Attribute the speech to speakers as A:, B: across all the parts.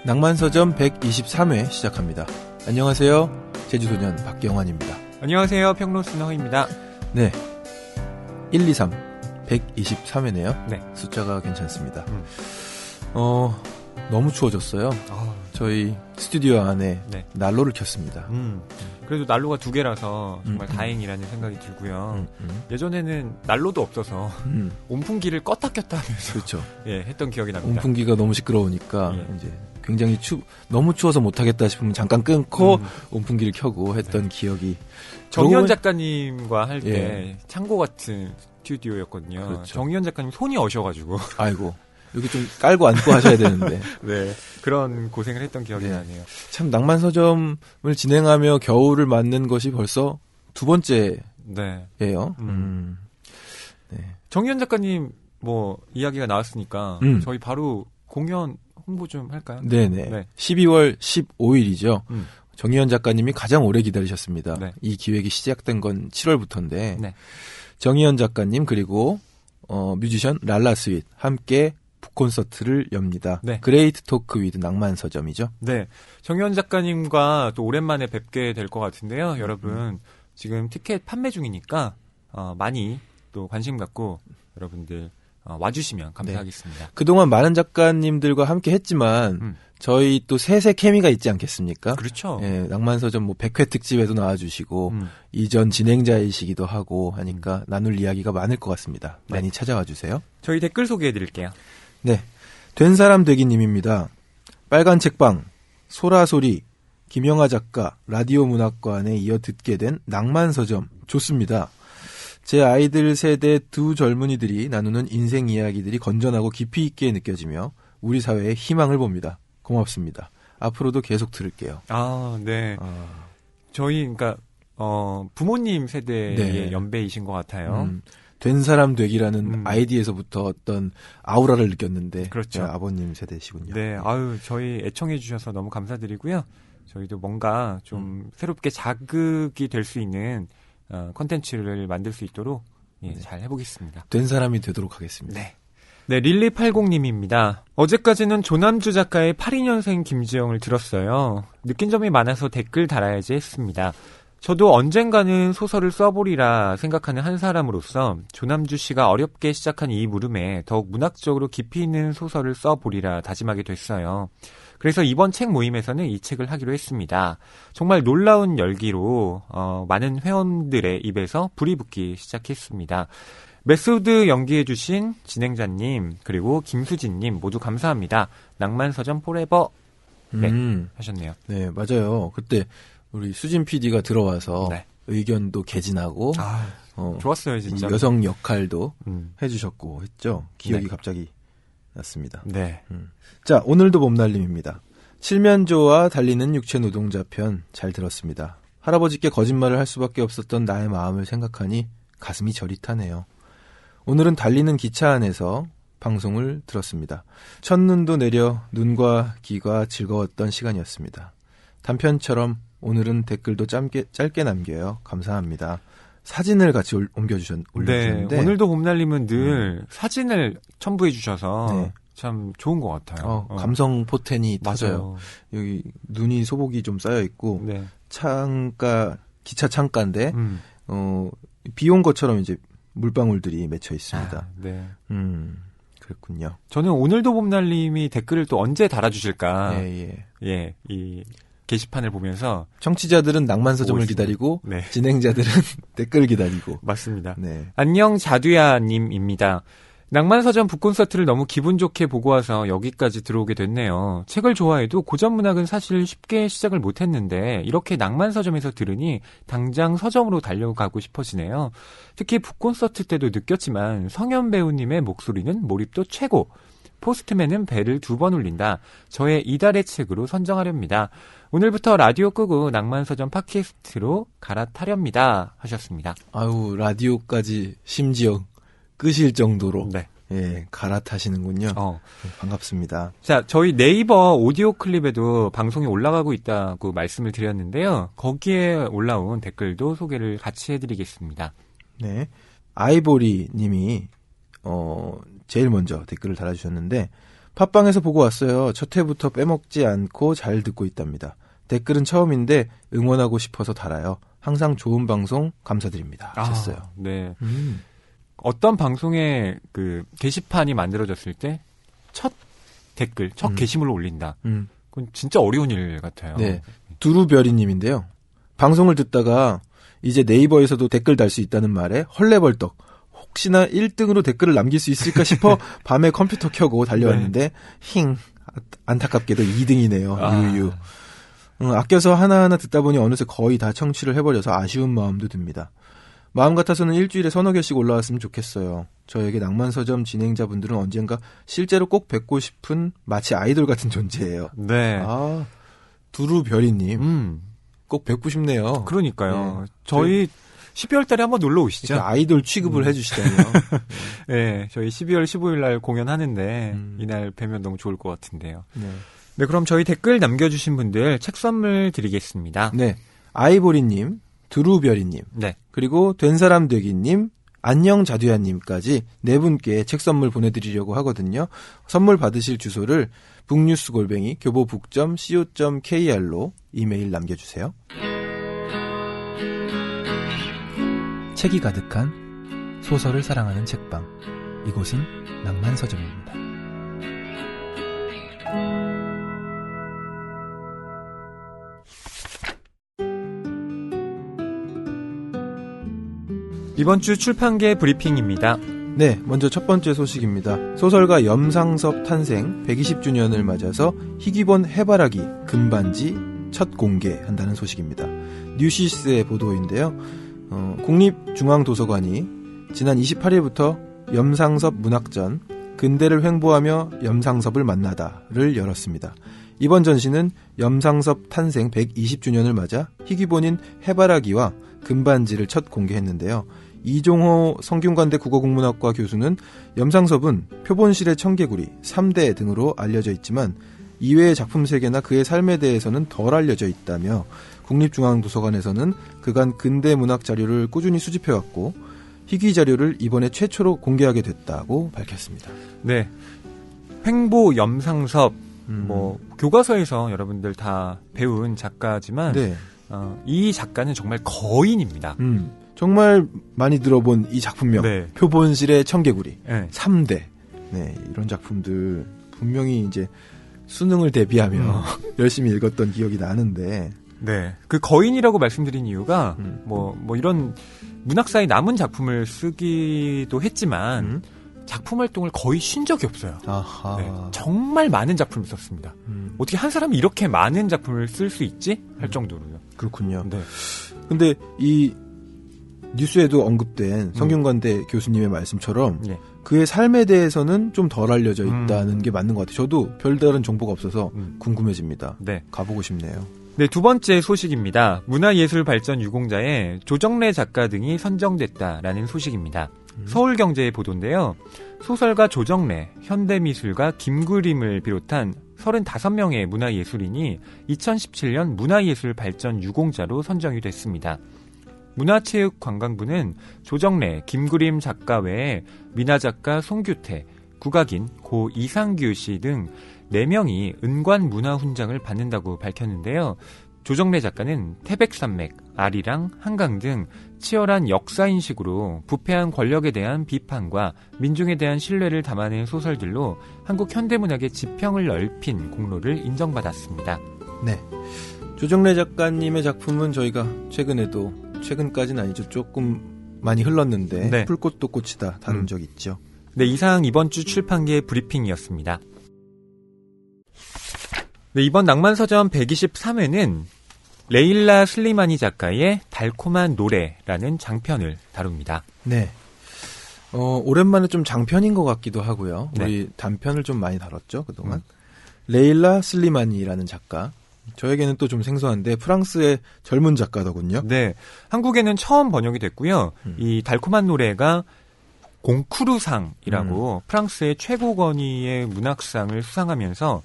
A: 낭만서점 123회 시작합니다. 안녕하세요. 제주소년 박경환입니다.
B: 안녕하세요. 평론스는 허입니다.
A: 네, 123, 123회네요.
B: 네.
A: 숫자가 괜찮습니다. 너무 추워졌어요. 저희 스튜디오 안에
B: 네.
A: 난로를 켰습니다.
B: 그래도 난로가 2개라서 정말 다행이라는 생각이 들고요. 예전에는 난로도 없어서 온풍기를 껐다 켰다 하면서
A: 그렇죠.
B: 예, 했던 기억이 납니다.
A: 온풍기가 너무 시끄러우니까
B: 예.
A: 이제 굉장히 너무 추워서 못하겠다 싶으면 잠깐 끊고 온풍기를 켜고 했던 기억이.
B: 정희연 작가님과 할 때
A: 예.
B: 창고 같은 스튜디오였거든요.
A: 그렇죠.
B: 정희연 작가님 손이 어셔가지고
A: 아이고, 여기 좀 깔고 앉고 하셔야 되는데.
B: 네, 그런 고생을 했던 기억이
A: 네.
B: 나네요.
A: 참 낭만서점을 진행하며 겨울을 맞는 것이 벌써 두 번째예요.
B: 네.
A: 네.
B: 정희연 작가님 뭐 이야기가 나왔으니까 저희 바로 공연 홍보 좀 할까요?
A: 네네.
B: 네.
A: 12월 15일이죠. 정희연 작가님이 가장 오래 기다리셨습니다.
B: 네.
A: 이 기획이 시작된 건 7월부터인데
B: 네.
A: 정희연 작가님 그리고 뮤지션 랄라 스윗 함께 북콘서트를 엽니다.
B: 네.
A: 그레이트 토크 위드 낭만서점이죠.
B: 네. 정희연 작가님과 또 오랜만에 뵙게 될 것 같은데요. 여러분 지금 티켓 판매 중이니까 많이 또 관심 갖고 여러분들 와주시면 감사하겠습니다.
A: 네. 그동안 많은 작가님들과 함께 했지만 저희 또 셋의 케미가 있지 않겠습니까?
B: 그렇죠.
A: 예, 낭만서점 뭐 100회 특집에도 나와주시고 이전 진행자이시기도 하고 하니까 나눌 이야기가 많을 것 같습니다.
B: 네.
A: 많이 찾아와 주세요.
B: 저희 댓글 소개해드릴게요.
A: 네, 된 사람 되기님입니다. 빨간 책방, 소라소리, 김영하 작가, 라디오 문학관에 이어 듣게 된 낭만서점 좋습니다. 제 아이들 세대 두 젊은이들이 나누는 인생 이야기들이 건전하고 깊이 있게 느껴지며 우리 사회에 희망을 봅니다. 고맙습니다. 앞으로도 계속 들을게요.
B: 네. 저희 그러니까 부모님 세대의
A: 네.
B: 연배이신 것 같아요.
A: 된 사람 되기라는 아이디에서부터 어떤 아우라를 느꼈는데
B: 그렇죠.
A: 네, 아버님 세대시군요.
B: 네. 아유, 저희 애청해 주셔서 너무 감사드리고요. 저희도 뭔가 좀 새롭게 자극이 될 수 있는 컨텐츠를 만들 수 있도록 잘 해보겠습니다.
A: 된 사람이 되도록 하겠습니다.
B: 네. 네, 릴리80님입니다. 어제까지는 조남주 작가의 82년생 김지영을 들었어요. 느낀 점이 많아서 댓글 달아야지 했습니다. 저도 언젠가는 소설을 써보리라 생각하는 한 사람으로서 조남주 씨가 어렵게 시작한 이 물음에 더욱 문학적으로 깊이 있는 소설을 써보리라 다짐하게 됐어요. 그래서 이번 책 모임에서는 이 책을 하기로 했습니다. 정말 놀라운 열기로 많은 회원들의 입에서 불이 붙기 시작했습니다. 메소드 연기해주신 진행자님 그리고 김수진님 모두 감사합니다. 낭만서점 포레버 하셨네요.
A: 네, 맞아요. 그때 우리 수진 PD가 들어와서
B: 네.
A: 의견도 개진하고
B: 좋았어요, 진짜.
A: 여성 역할도 해주셨고 했죠. 기억이 갑자기 났습니다.
B: 네.
A: 자, 오늘도 봄날림입니다. 칠면조와 달리는 육체 노동자 편 잘 들었습니다. 할아버지께 거짓말을 할 수밖에 없었던 나의 마음을 생각하니 가슴이 저릿하네요. 오늘은 달리는 기차 안에서 방송을 들었습니다. 첫눈도 내려 눈과 귀가 즐거웠던 시간이었습니다. 단편처럼 오늘은 댓글도 짧게 남겨요. 감사합니다. 사진을 같이 올려주셨는데
B: 네, 오늘도 봄날림은 늘 사진을 첨부해 주셔서
A: 네.
B: 참 좋은 것 같아요.
A: 감성 포텐이 터져요.
B: 맞아요.
A: 여기 눈이 소복이 좀 쌓여 있고
B: 네.
A: 기차 창가인데 비 온 것처럼 이제 물방울들이 맺혀 있습니다.
B: 네.
A: 그렇군요.
B: 저는 오늘도 봄날림이 댓글을 또 언제 달아주실까.
A: 예.
B: 이 게시판을 보면서
A: 청취자들은 낭만서점을 기다리고
B: 네.
A: 진행자들은 댓글 기다리고.
B: 맞습니다.
A: 네.
B: 안녕 자두야님입니다. 낭만서점 북콘서트를 너무 기분 좋게 보고 와서 여기까지 들어오게 됐네요. 책을 좋아해도 고전 문학은 사실 쉽게 시작을 못했는데 이렇게 낭만서점에서 들으니 당장 서점으로 달려가고 싶어지네요. 특히 북콘서트 때도 느꼈지만 성현 배우님의 목소리는 몰입도 최고. 포스트맨은 배를 2번 울린다. 저의 이달의 책으로 선정하렵니다. 오늘부터 라디오 끄고 낭만서점 팟캐스트로 갈아타렵니다. 하셨습니다.
A: 아유, 라디오까지 심지어 끄실 정도로
B: 네.
A: 예, 갈아타시는군요. 반갑습니다.
B: 자, 저희 네이버 오디오 클립에도 방송이 올라가고 있다고 말씀을 드렸는데요. 거기에 올라온 댓글도 소개를 같이 해드리겠습니다.
A: 네. 아이보리 님이 제일 먼저 댓글을 달아주셨는데 팟빵에서 보고 왔어요. 첫 회부터 빼먹지 않고 잘 듣고 있답니다. 댓글은 처음인데 응원하고 싶어서 달아요. 항상 좋은 방송 감사드립니다. 하셨어요.
B: 네. 어떤 방송에 그 게시판이 만들어졌을 때 첫 댓글, 첫 게시물을 올린다. 그건 진짜 어려운 일 같아요.
A: 네. 두루별이님인데요. 방송을 듣다가 이제 네이버에서도 댓글 달 수 있다는 말에 헐레벌떡. 혹시나 1등으로 댓글을 남길 수 있을까 싶어 밤에 컴퓨터 켜고 달려왔는데 힝 안타깝게도 2등이네요. 유유. 아껴서 하나하나 듣다 보니 어느새 거의 다 청취를 해버려서 아쉬운 마음도 듭니다. 마음 같아서는 일주일에 서너 개씩 올라왔으면 좋겠어요. 저에게 낭만서점 진행자분들은 언젠가 실제로 꼭 뵙고 싶은 마치 아이돌 같은 존재예요.
B: 네.
A: 아, 두루별이님. 꼭 뵙고 싶네요.
B: 그러니까요. 네. 저희 12월 달에 한번 놀러 오시죠.
A: 그러니까 아이돌 취급을 해주시다니요.
B: 네, 저희 12월 15일 날 공연하는데 이날 뵈면 너무 좋을 것 같은데요.
A: 네.
B: 네, 그럼 저희 댓글 남겨주신 분들 책 선물 드리겠습니다.
A: 네, 아이보리님, 두루별이님,
B: 네,
A: 그리고 된사람 되기님, 안녕 자두야님까지 네 분께 책 선물 보내드리려고 하거든요. 선물 받으실 주소를 북뉴스골뱅이 교보북.co.kr로 이메일 남겨주세요. 책이 가득한 소설을 사랑하는 책방. 이곳은 낭만서점입니다.
B: 이번 주 출판계 브리핑입니다.
A: 네, 먼저 첫 번째 소식입니다. 소설가 염상섭 탄생 120주년을 맞아서 희귀본 해바라기 금반지 첫 공개한다는 소식입니다. 뉴시스의 보도인데요. 국립중앙도서관이 지난 28일부터 염상섭 문학전 근대를 횡보하며 염상섭을 만나다를 열었습니다. 이번 전시는 염상섭 탄생 120주년을 맞아 희귀본인 해바라기와 금반지를 첫 공개했는데요. 이종호 성균관대 국어국문학과 교수는 염상섭은 표본실의 청개구리, 3대 등으로 알려져 있지만 이외의 작품 세계나 그의 삶에 대해서는 덜 알려져 있다며 국립중앙도서관에서는 그간 근대 문학 자료를 꾸준히 수집해왔고 희귀 자료를 이번에 최초로 공개하게 됐다고 밝혔습니다.
B: 네, 횡보 염상섭 교과서에서 여러분들 다 배운 작가지만
A: 네.
B: 이 작가는 정말 거인입니다.
A: 정말 많이 들어본 이 작품명.
B: 네.
A: 표본실의 청개구리.
B: 네.
A: 3대. 네, 이런 작품들 분명히 이제 수능을 대비하며 열심히 읽었던 기억이 나는데.
B: 네. 그 거인이라고 말씀드린 이유가 뭐 이런 문학사의 남은 작품을 쓰기도 했지만 작품 활동을 거의 쉰 적이 없어요.
A: 아하.
B: 네. 정말 많은 작품을 썼습니다. 어떻게 한 사람이 이렇게 많은 작품을 쓸 수 있지? 할 정도로요.
A: 그렇군요.
B: 네.
A: 근데 이 뉴스에도 언급된 성균관대 교수님의 말씀처럼
B: 네.
A: 그의 삶에 대해서는 좀 덜 알려져 있다는 게 맞는 것 같아요. 저도 별다른 정보가 없어서 궁금해집니다.
B: 네.
A: 가보고 싶네요.
B: 네, 두 번째 소식입니다. 문화예술발전 유공자에 조정래 작가 등이 선정됐다라는 소식입니다. 서울경제의 보도인데요. 소설가 조정래, 현대미술가 김그림을 비롯한 35명의 문화예술인이 2017년 문화예술발전 유공자로 선정이 됐습니다. 문화체육관광부는 조정래, 김그림 작가 외에 미나작가 송규태, 국악인 고 이상규 씨 등 4명이 은관문화훈장을 받는다고 밝혔는데요. 조정래 작가는 태백산맥, 아리랑, 한강 등 치열한 역사인식으로 부패한 권력에 대한 비판과 민중에 대한 신뢰를 담아낸 소설들로 한국 현대문학의 지평을 넓힌 공로를 인정받았습니다.
A: 네, 조정래 작가님의 작품은 저희가 최근까지는 아니죠. 조금 많이 흘렀는데
B: 네.
A: 풀꽃도 꽃이다 다룬 적 있죠.
B: 네, 이상 이번 주 출판계 브리핑이었습니다. 네, 이번 낭만서점 123회는 레일라 슬리마니 작가의 달콤한 노래라는 장편을 다룹니다.
A: 네. 오랜만에 좀 장편인 것 같기도 하고요.
B: 네.
A: 우리 단편을 좀 많이 다뤘죠, 그동안. 레일라 슬리마니라는 작가. 저에게는 또 좀 생소한데 프랑스의 젊은 작가더군요.
B: 네, 한국에는 처음 번역이 됐고요. 이 달콤한 노래가 공쿠르상이라고 프랑스의 최고 권위의 문학상을 수상하면서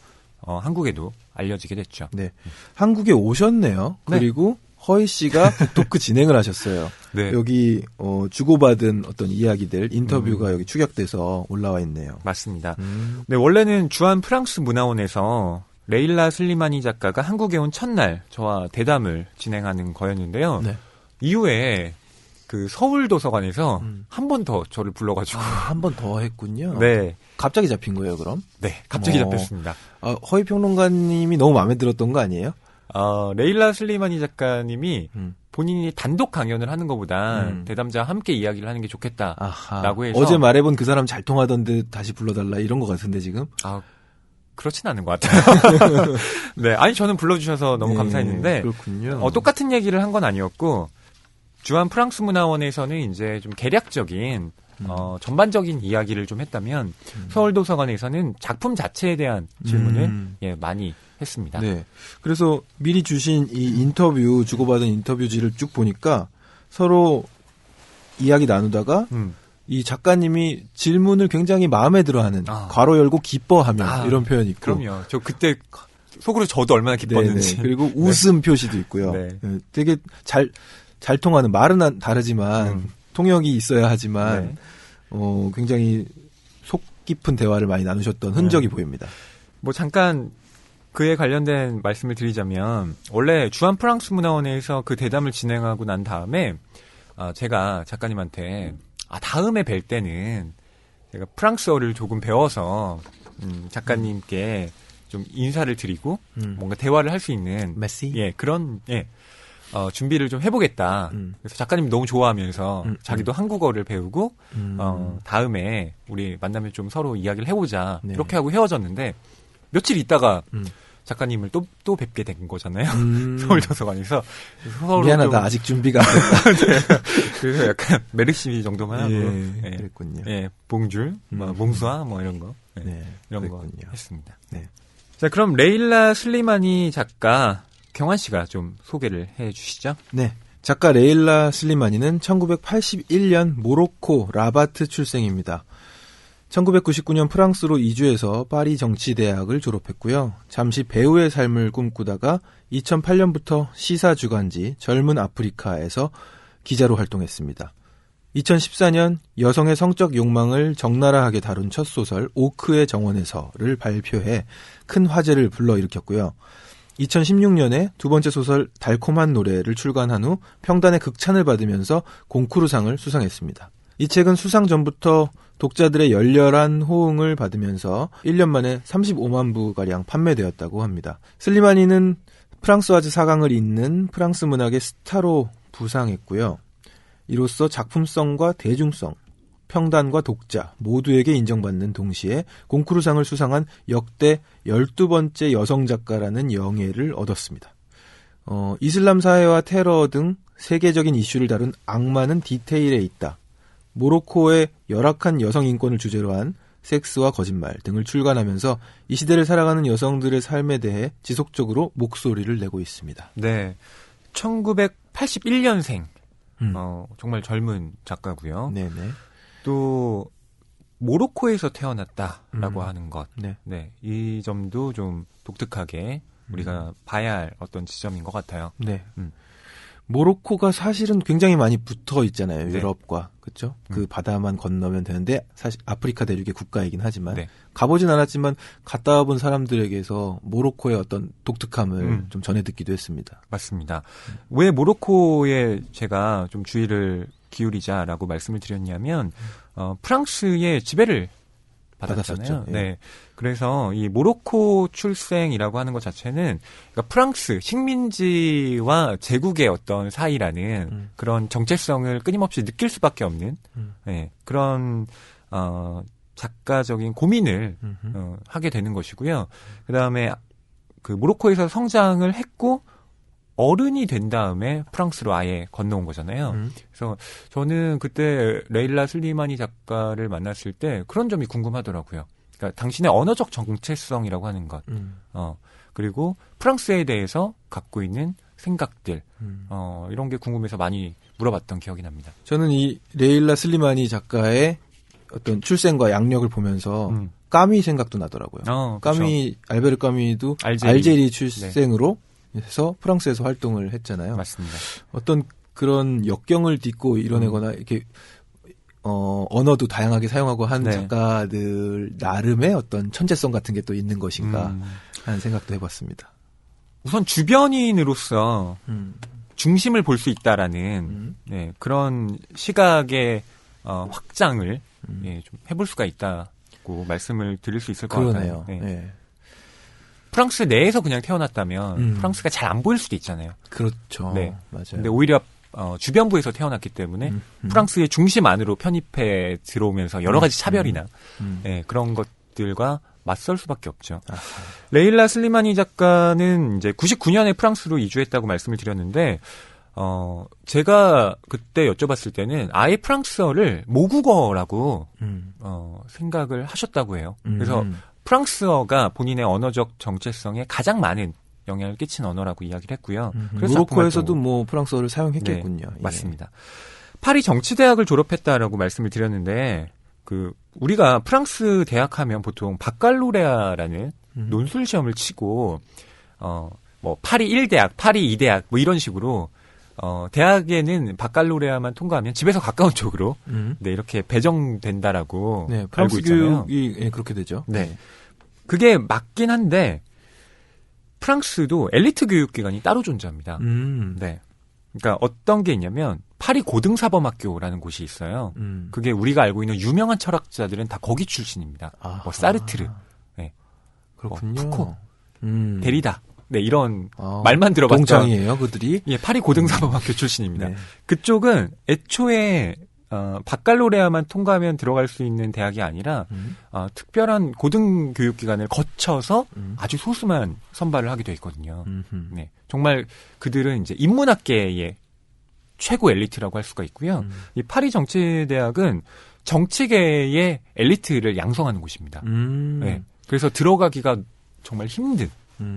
B: 한국에도 알려지게 됐죠.
A: 네, 한국에 오셨네요.
B: 네.
A: 그리고 허희 씨가 북토크 진행을 하셨어요.
B: 네.
A: 여기 주고받은 어떤 이야기들 인터뷰가 여기 추격돼서 올라와 있네요.
B: 맞습니다. 네, 원래는 주한 프랑스 문화원에서 레일라 슬리마니 작가가 한국에 온 첫날 저와 대담을 진행하는 거였는데요.
A: 네.
B: 이후에 그 서울도서관에서 한 번 더 저를 불러가지고
A: 한 번 더 했군요.
B: 네,
A: 갑자기 잡힌 거예요, 그럼?
B: 네, 갑자기 잡혔습니다.
A: 허희 평론가님이 너무 마음에 들었던 거 아니에요?
B: 레일라 슬리마니 작가님이 본인이 단독 강연을 하는 것보다 대담자와 함께 이야기를 하는 게 좋겠다라고 해서
A: 어제 말해본 그 사람 잘 통하던데 다시 불러달라 이런 것 같은데 지금?
B: 그렇진 않은 것 같아요. 네, 아니 저는 불러주셔서 너무 감사했는데
A: 그렇군요.
B: 똑같은 얘기를 한 건 아니었고 주한 프랑스 문화원에서는 이제 좀 개략적인 전반적인 이야기를 좀 했다면 서울도서관에서는 작품 자체에 대한 질문을 많이 했습니다.
A: 네. 그래서 미리 주신 이 인터뷰 주고받은 인터뷰지를 쭉 보니까 서로 이야기 나누다가 이 작가님이 질문을 굉장히 마음에 들어하는 괄호 열고 기뻐하며 이런 표현이 있고.
B: 그럼요. 저 그때 속으로 저도 얼마나 기뻤는지.
A: 네네. 그리고 웃음 표시도 있고요.
B: 네.
A: 되게 잘 통하는 말은 다르지만 통역이 있어야 하지만 굉장히 속 깊은 대화를 많이 나누셨던 흔적이 보입니다.
B: 뭐 잠깐 그에 관련된 말씀을 드리자면 원래 주한 프랑스 문화원에서 그 대담을 진행하고 난 다음에 제가 작가님한테 다음에 뵐 때는 제가 프랑스어를 조금 배워서 작가님께 좀 인사를 드리고 뭔가 대화를 할 수 있는
A: 메시?
B: 그런 준비를 좀 해보겠다. 그래서 작가님이 너무 좋아하면서 자기도 한국어를 배우고 다음에 우리 만나면 좀 서로 이야기를 해보자.
A: 네.
B: 이렇게 하고 헤어졌는데 며칠 있다가 작가님을 또 뵙게 된 거잖아요. 서울도서관에서.
A: 미안하다. 아직 준비가 안 됐다.
B: 네. 그래서 약간 메르시 정도만 하고.
A: 그랬군요.
B: 봉줄, 몽수아, 이런 거. 이런
A: 그랬군요.
B: 거 했습니다.
A: 네.
B: 자, 그럼 레일라 슬리마니 작가 경환 씨가 좀 소개를 해 주시죠.
A: 네. 작가 레일라 슬리마니는 1981년 모로코 라바트 출생입니다. 1999년 프랑스로 이주해서 파리 정치대학을 졸업했고요. 잠시 배우의 삶을 꿈꾸다가 2008년부터 시사 주간지 젊은 아프리카에서 기자로 활동했습니다. 2014년 여성의 성적 욕망을 적나라하게 다룬 첫 소설 오크의 정원에서를 발표해 큰 화제를 불러일으켰고요. 2016년에 두 번째 소설 달콤한 노래를 출간한 후 평단의 극찬을 받으면서 콩쿠르상을 수상했습니다. 이 책은 수상 전부터 독자들의 열렬한 호응을 받으면서 1년 만에 35만 부가량 판매되었다고 합니다. 슬리마니는 프랑스와즈 사강을 잇는 프랑스 문학의 스타로 부상했고요. 이로써 작품성과 대중성, 평단과 독자 모두에게 인정받는 동시에 콩쿠르상을 수상한 역대 12번째 여성 작가라는 영예를 얻었습니다. 이슬람 사회와 테러 등 세계적인 이슈를 다룬 악마는 디테일에 있다. 모로코의 열악한 여성 인권을 주제로 한 섹스와 거짓말 등을 출간하면서 이 시대를 살아가는 여성들의 삶에 대해 지속적으로 목소리를 내고 있습니다.
B: 네, 1981년생 정말 젊은 작가고요.
A: 네네.
B: 또 모로코에서 태어났다라고 하는 것,
A: 네.
B: 이 점도 좀 독특하게 우리가 봐야 할 어떤 지점인 것 같아요.
A: 네. 모로코가 사실은 굉장히 많이 붙어 있잖아요.
B: 네.
A: 유럽과. 그렇죠? 그 바다만 건너면 되는데 사실 아프리카 대륙의 국가이긴 하지만
B: 네.
A: 가보진 않았지만 갔다 와본 사람들에게서 모로코의 어떤 독특함을 좀 전해 듣기도 했습니다.
B: 맞습니다. 왜 모로코에 제가 좀 주의를 기울이자라고 말씀을 드렸냐면 프랑스의 지배를 받았잖아요.
A: 받았었죠.
B: 네. 그래서 이 모로코 출생이라고 하는 것 자체는 그러니까 프랑스 식민지와 제국의 어떤 사이라는 그런 정체성을 끊임없이 느낄 수밖에 없는 그런 작가적인 고민을 하게 되는 것이고요. 그다음에 그 모로코에서 성장을 했고 어른이 된 다음에 프랑스로 아예 건너온 거잖아요. 그래서 저는 그때 레일라 슬리마니 작가를 만났을 때 그런 점이 궁금하더라고요. 그러니까 당신의 언어적 정체성이라고 하는 것, 그리고 프랑스에 대해서 갖고 있는 생각들, 이런 게 궁금해서 많이 물어봤던 기억이 납니다.
A: 저는 이 레일라 슬리마니 작가의 어떤 출생과 양력을 보면서 까미 생각도 나더라고요. 까미, 알베르 까미도 알제리 출생으로 해서 프랑스에서 활동을 했잖아요.
B: 맞습니다.
A: 어떤 그런 역경을 딛고 이뤄내거나 이렇게 언어도 다양하게 사용하고 한
B: 네.
A: 작가들 나름의 어떤 천재성 같은 게 또 있는 것인가 하는 생각도 해봤습니다.
B: 우선 주변인으로서 중심을 볼 수 있다라는 네, 그런 시각의 확장을 예, 좀 해볼 수가 있다고 말씀을 드릴 수 있을 것
A: 그러네요.
B: 같아요. 네.
A: 네.
B: 프랑스 내에서 그냥 태어났다면 프랑스가 잘 안 보일 수도 있잖아요.
A: 그렇죠.
B: 네.
A: 맞아요.
B: 근데 오히려 주변부에서 태어났기 때문에 프랑스의 중심 안으로 편입해 들어오면서 여러 가지 차별이나 예, 그런 것들과 맞설 수밖에 없죠.
A: 아하.
B: 레일라 슬리마니 작가는 이제 99년에 프랑스로 이주했다고 말씀을 드렸는데 제가 그때 여쭤봤을 때는 아예 프랑스어를 모국어라고 생각을 하셨다고 해요. 그래서 프랑스어가 본인의 언어적 정체성에 가장 많은 영향을 끼친 언어라고 이야기를 했고요. 그래서
A: 모로코에서도 뭐 프랑스어를 사용했겠군요.
B: 네,
A: 예.
B: 맞습니다. 파리 정치대학을 졸업했다라고 말씀을 드렸는데 우리가 프랑스 대학하면 보통 바칼로레아라는 논술 시험을 치고 뭐 파리 1대학, 파리 2대학 뭐 이런 식으로 대학에는 바칼로레아만 통과하면 집에서 가까운 쪽으로 네, 이렇게 배정된다라고
A: 네,
B: 알고
A: 프랑스
B: 있잖아요.
A: 교육이 예, 그렇게 되죠.
B: 네. 그게 맞긴 한데 프랑스도 엘리트 교육기관이 따로 존재합니다. 네. 그러니까 어떤 게 있냐면 파리 고등사범학교라는 곳이 있어요. 그게 우리가 알고 있는 유명한 철학자들은 다 거기 출신입니다. 뭐 사르트르, 네.
A: 그렇군요.
B: 푸코, 데리다, 네 이런
A: 아,
B: 말만 들어봤던
A: 동창이에요, 그들이.
B: 예, 파리 고등사범학교 출신입니다.
A: 네.
B: 그쪽은 애초에 바칼로레아만 통과하면 들어갈 수 있는 대학이 아니라 특별한 고등교육기관을 거쳐서 아주 소수만 선발을 하게 돼 있거든요. 네, 정말 그들은 이제 인문학계의 최고 엘리트라고 할 수가 있고요. 이 파리 정치대학은 정치계의 엘리트를 양성하는 곳입니다. 네, 그래서 들어가기가 정말 힘든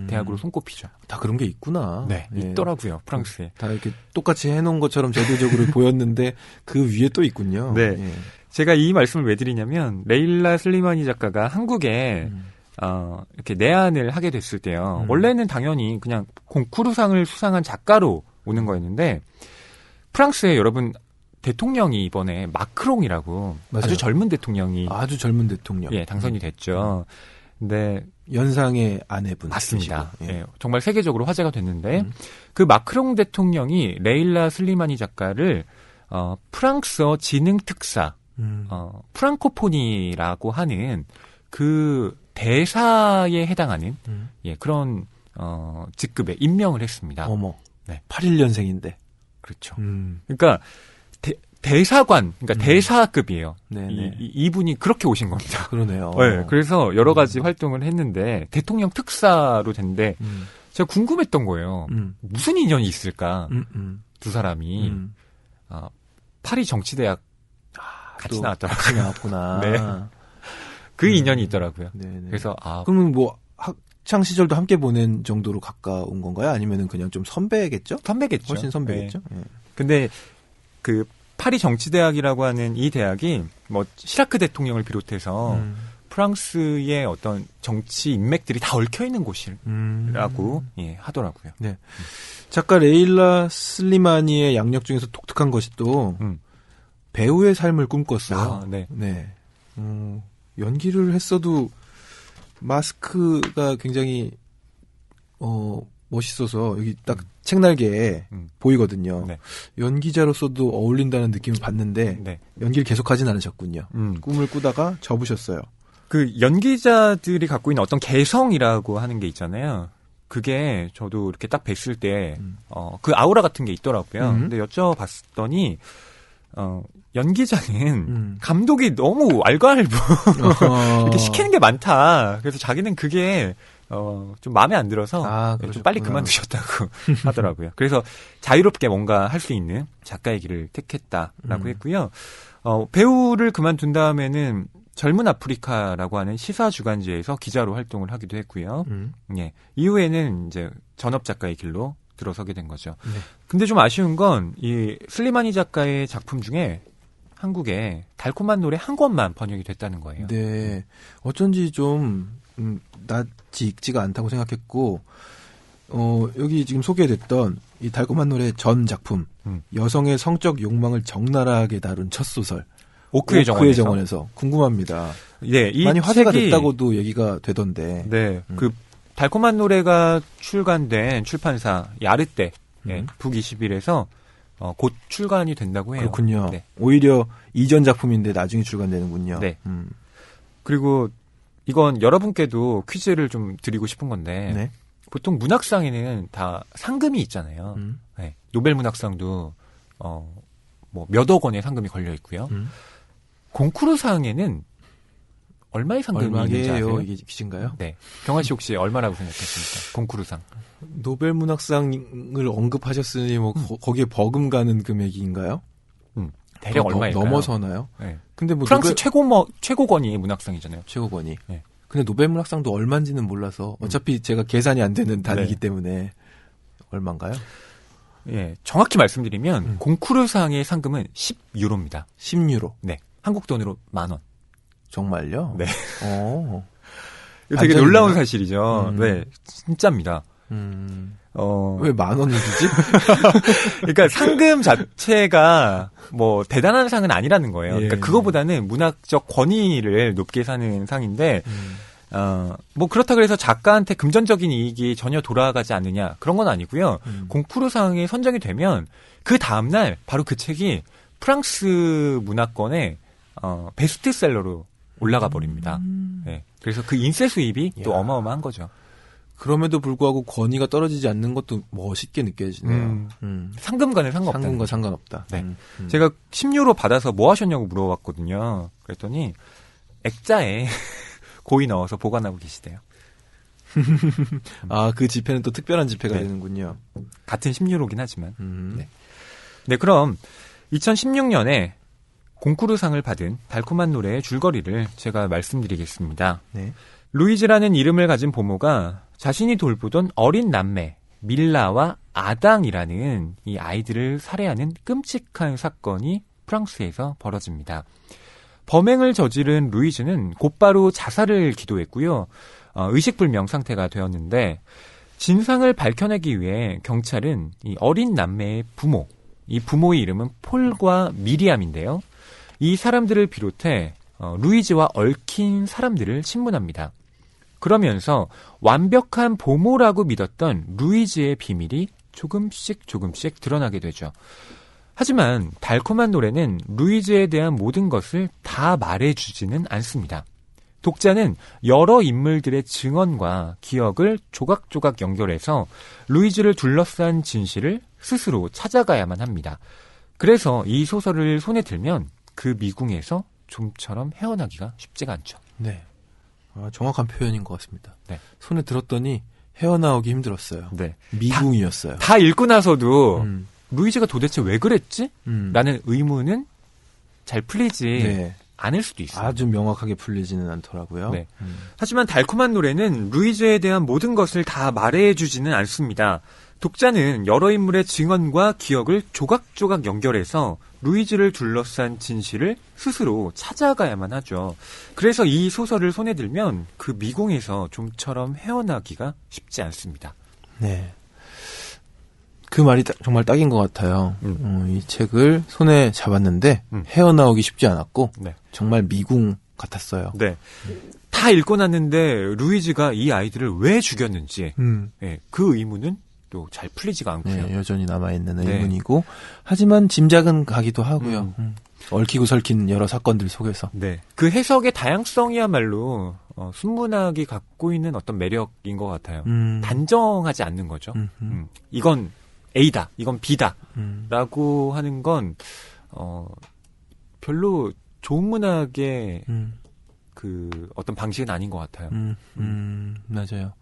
B: 대학으로 손꼽히죠.
A: 다 그런 게 있구나.
B: 네,
A: 예.
B: 있더라고요, 프랑스에.
A: 다 이렇게 똑같이 해놓은 것처럼 제도적으로 보였는데 그 위에 또 있군요.
B: 네.
A: 예.
B: 제가 이 말씀을 왜 드리냐면 레일라 슬리마니 작가가 한국에 이렇게 내한을 하게 됐을 때요. 원래는 당연히 그냥 콩쿠르상을 수상한 작가로 오는 거였는데 프랑스에 여러분 대통령이 이번에 마크롱이라고
A: 맞아요.
B: 아주 젊은 대통령이
A: 아주 젊은 대통령.
B: 예, 당선이 됐죠. 근데
A: 연상의 아내분.
B: 맞습니다.
A: 되시고. 예.
B: 예, 정말 세계적으로 화제가 됐는데 그 마크롱 대통령이 레일라 슬리마니 작가를 프랑스어 지능 특사 프랑코포니라고 하는 그 대사에 해당하는 예, 그런 직급에 임명을 했습니다.
A: 어머.
B: 네.
A: 81년생인데.
B: 그렇죠. 그러니까 대사관, 그러니까 대사급이에요.
A: 네네.
B: 이분이 그렇게 오신 겁니다.
A: 그러네요.
B: 네, 그래서 여러 가지 활동을 했는데 대통령 특사로 됐는데 제가 궁금했던 거예요. 무슨 인연이 있을까? 두 사람이 파리 정치대학 같이 나왔더라고요.
A: 같이 나왔구나.
B: 네. 그 인연이 있더라고요.
A: 네네.
B: 그래서
A: 그러면 뭐 학창 시절도 함께 보낸 정도로 가까운 건가요? 아니면은 그냥 좀 선배겠죠?
B: 선배겠죠.
A: 훨씬 선배겠죠.
B: 네.
A: 예.
B: 근데 그 파리 정치대학이라고 하는 이 대학이 뭐 시라크 대통령을 비롯해서 프랑스의 어떤 정치 인맥들이 다 얽혀 있는 곳이라고 예, 하더라고요.
A: 네. 작가 레일라 슬리마니의 양력 중에서 독특한 것이 또 배우의 삶을 꿈꿨어요.
B: 아, 네.
A: 네. 연기를 했어도 마스크가 굉장히 멋있어서 여기 딱 책날개에 보이거든요.
B: 네.
A: 연기자로서도 어울린다는 느낌을 받는데
B: 네.
A: 연기를 계속하진 않으셨군요. 꿈을 꾸다가 접으셨어요.
B: 그 연기자들이 갖고 있는 어떤 개성이라고 하는 게 있잖아요. 그게 저도 이렇게 딱 뵀을 때 그 아우라 같은 게 있더라고요. 근데 여쭤봤더니 연기자는 감독이 너무 왈가왈부 이렇게 시키는 게 많다. 그래서 자기는 그게 좀 마음에 안 들어서 좀 빨리 그만두셨다고 하더라고요. 그래서 자유롭게 뭔가 할 수 있는 작가의 길을 택했다라고 했고요. 배우를 그만둔 다음에는 젊은 아프리카라고 하는 시사 주간지에서 기자로 활동을 하기도 했고요. 예. 이후에는 이제 전업 작가의 길로 들어서게 된 거죠. 네. 근데 좀 아쉬운 건 이 슬리마니 작가의 작품 중에 한국에 달콤한 노래 한 권만 번역이 됐다는 거예요.
A: 네. 어쩐지 좀 낯이 익지가 않다고 생각했고 여기 지금 소개됐던 이 달콤한 노래 전 작품, 여성의 성적 욕망을 적나라하게 다룬 첫 소설,
B: 오크의
A: 정원에서 궁금합니다.
B: 네, 이
A: 많이 화제가
B: 책이,
A: 됐다고도 얘기가 되던데.
B: 네, 그 달콤한 노래가 출간된 출판사 야르떼 북21에서 곧 출간이 된다고 해요.
A: 그렇군요.
B: 네.
A: 오히려 이전 작품인데 나중에 출간되는군요.
B: 네. 그리고 이건 여러분께도 퀴즈를 좀 드리고 싶은 건데
A: 네.
B: 보통 문학상에는 다 상금이 있잖아요. 네. 노벨 문학상도 뭐 몇억 원의 상금이 걸려 있고요. 콩쿠르상에는 얼마의 상금이 있는지 아세요?
A: 이게 퀴즈인가요?
B: 네. 경환 씨 혹시 얼마라고 생각하십니까? 콩쿠르상.
A: 노벨 문학상을 언급하셨으니 뭐 거기에 버금가는 금액인가요?
B: 대략 얼마일까요?
A: 넘어서나요?
B: 네.
A: 근데 뭐
B: 프랑스 최고권이 문학상이잖아요.
A: 최고권이.
B: 네.
A: 근데 노벨 문학상도 얼마인지는 몰라서 어차피 제가 계산이 안 되는 단위이기 때문에 얼마인가요?
B: 예, 정확히 말씀드리면 콩쿠르상의 상금은 10유로입니다.
A: 10유로.
B: 네. 한국 돈으로 10,000원.
A: 정말요?
B: 네.
A: 이거
B: 되게 놀라운 사실이죠. 네. 진짜입니다.
A: 왜 10,000원을 주지?
B: 그러니까 상금 자체가 뭐 대단한 상은 아니라는 거예요.
A: 예.
B: 그러니까 그거보다는 문학적 권위를 높게 사는 상인데, 뭐 그렇다 그래서 작가한테 금전적인 이익이 전혀 돌아가지 않느냐 그런 건 아니고요. 콩쿠르상에 선정이 되면 그 다음날 바로 그 책이 프랑스 문화권의 베스트셀러로 올라가 버립니다. 네. 그래서 그 인쇄 수입이 또 어마어마한 거죠.
A: 그럼에도 불구하고 권위가 떨어지지 않는 것도 멋있게 느껴지네요.
B: 상금과는 상관없다.
A: 상금과 상관없다.
B: 네. 제가 10유로 받아서 뭐 하셨냐고 물어봤거든요. 그랬더니 액자에 고이 넣어서 보관하고 계시대요.
A: 그 지폐는 또 특별한 지폐가
B: 네.
A: 되는군요.
B: 같은 10유로긴 하지만. 네, 그럼 2016년에 콩쿠르상을 받은 달콤한 노래의 줄거리를 제가 말씀드리겠습니다.
A: 네.
B: 루이즈라는 이름을 가진 보모가 자신이 돌보던 어린 남매 밀라와 아당이라는 이 아이들을 살해하는 끔찍한 사건이 프랑스에서 벌어집니다. 범행을 저지른 루이즈는 곧바로 자살을 기도했고요. 의식불명 상태가 되었는데 진상을 밝혀내기 위해 경찰은 이 어린 남매의 부모, 이 부모의 이름은 폴과 미리암인데요. 이 사람들을 비롯해 루이즈와 얽힌 사람들을 신문합니다. 그러면서 완벽한 보모라고 믿었던 루이즈의 비밀이 조금씩 드러나게 되죠. 하지만 달콤한 노래는 루이즈에 대한 모든 것을 다 말해주지는 않습니다. 독자는 여러 인물들의 증언과 기억을 조각조각 연결해서 루이즈를 둘러싼 진실을 스스로 찾아가야만 합니다. 그래서 이 소설을 손에 들면 그 미궁에서 좀처럼 헤어나기가 쉽지가 않죠.
A: 네. 정확한 표현인 것 같습니다.
B: 네.
A: 손에 들었더니 헤어나오기 힘들었어요.
B: 네.
A: 미궁이었어요.
B: 다 읽고 나서도 루이즈가 도대체 왜 그랬지? 라는 의문은 잘 풀리지 않을 수도 있어요.
A: 아주 명확하게 풀리지는 않더라고요.
B: 네. 하지만 달콤한 노래는 루이즈에 대한 모든 것을 다 말해주지는 않습니다. 독자는 여러 인물의 증언과 기억을 조각조각 연결해서 루이즈를 둘러싼 진실을 스스로 찾아가야만 하죠. 그래서 이 소설을 손에 들면 그 미궁에서 좀처럼 헤어나기가 쉽지 않습니다.
A: 네. 그 말이 정말 딱인 것 같아요. 이 책을 손에 잡았는데 헤어나오기 쉽지 않았고 정말 미궁 같았어요.
B: 네. 다 읽고 났는데 루이즈가 이 아이들을 왜 죽였는지 그 의문은 또 잘 풀리지가 않고요.
A: 네, 여전히 남아있는 의문이고 하지만 짐작은 가기도 하고요. 얽히고 설킨 여러 사건들 속에서.
B: 네. 그 해석의 다양성이야말로 순문학이 갖고 있는 어떤 매력인 것 같아요. 단정하지 않는 거죠. 이건 A다, 이건 B다 라고 하는 건 별로 좋은 문학의 그 어떤 방식은 아닌 것 같아요.
A: 맞아요.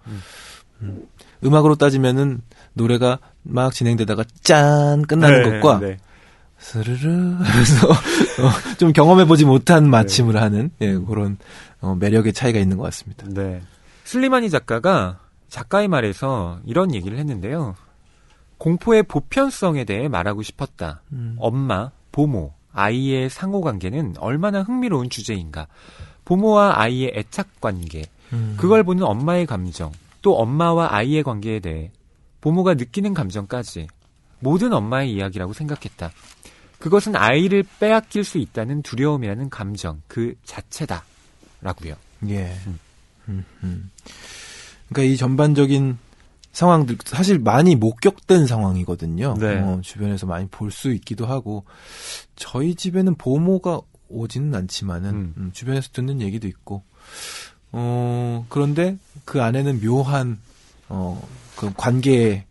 A: 음악으로 따지면은 노래가 막 진행되다가 짠 끝나는 것과 스르르 하면서 좀 경험해보지 못한 마침을 하는 그런 매력의 차이가 있는 것 같습니다.
B: 네. 슬리마니 작가가 작가의 말에서 이런 얘기를 했는데요. 공포의 보편성에 대해 말하고 싶었다. 엄마, 보모, 아이의 상호관계는 얼마나 흥미로운 주제인가. 부모와 아이의 애착관계, 그걸 보는 엄마의 감정, 또 엄마와 아이의 관계에 대해 보모가 느끼는 감정까지 모든 엄마의 이야기라고 생각했다. 그것은 아이를 빼앗길 수 있다는 두려움이라는 감정 그 자체다. 라고요.
A: 예. 그러니까 이 전반적인 상황들 사실 많이 목격된 상황이거든요.
B: 네.
A: 주변에서 많이 볼 수 있기도 하고 저희 집에는 보모가 오지는 않지만은 주변에서 듣는 얘기도 있고 그런데 그 안에는 묘한 그 관계의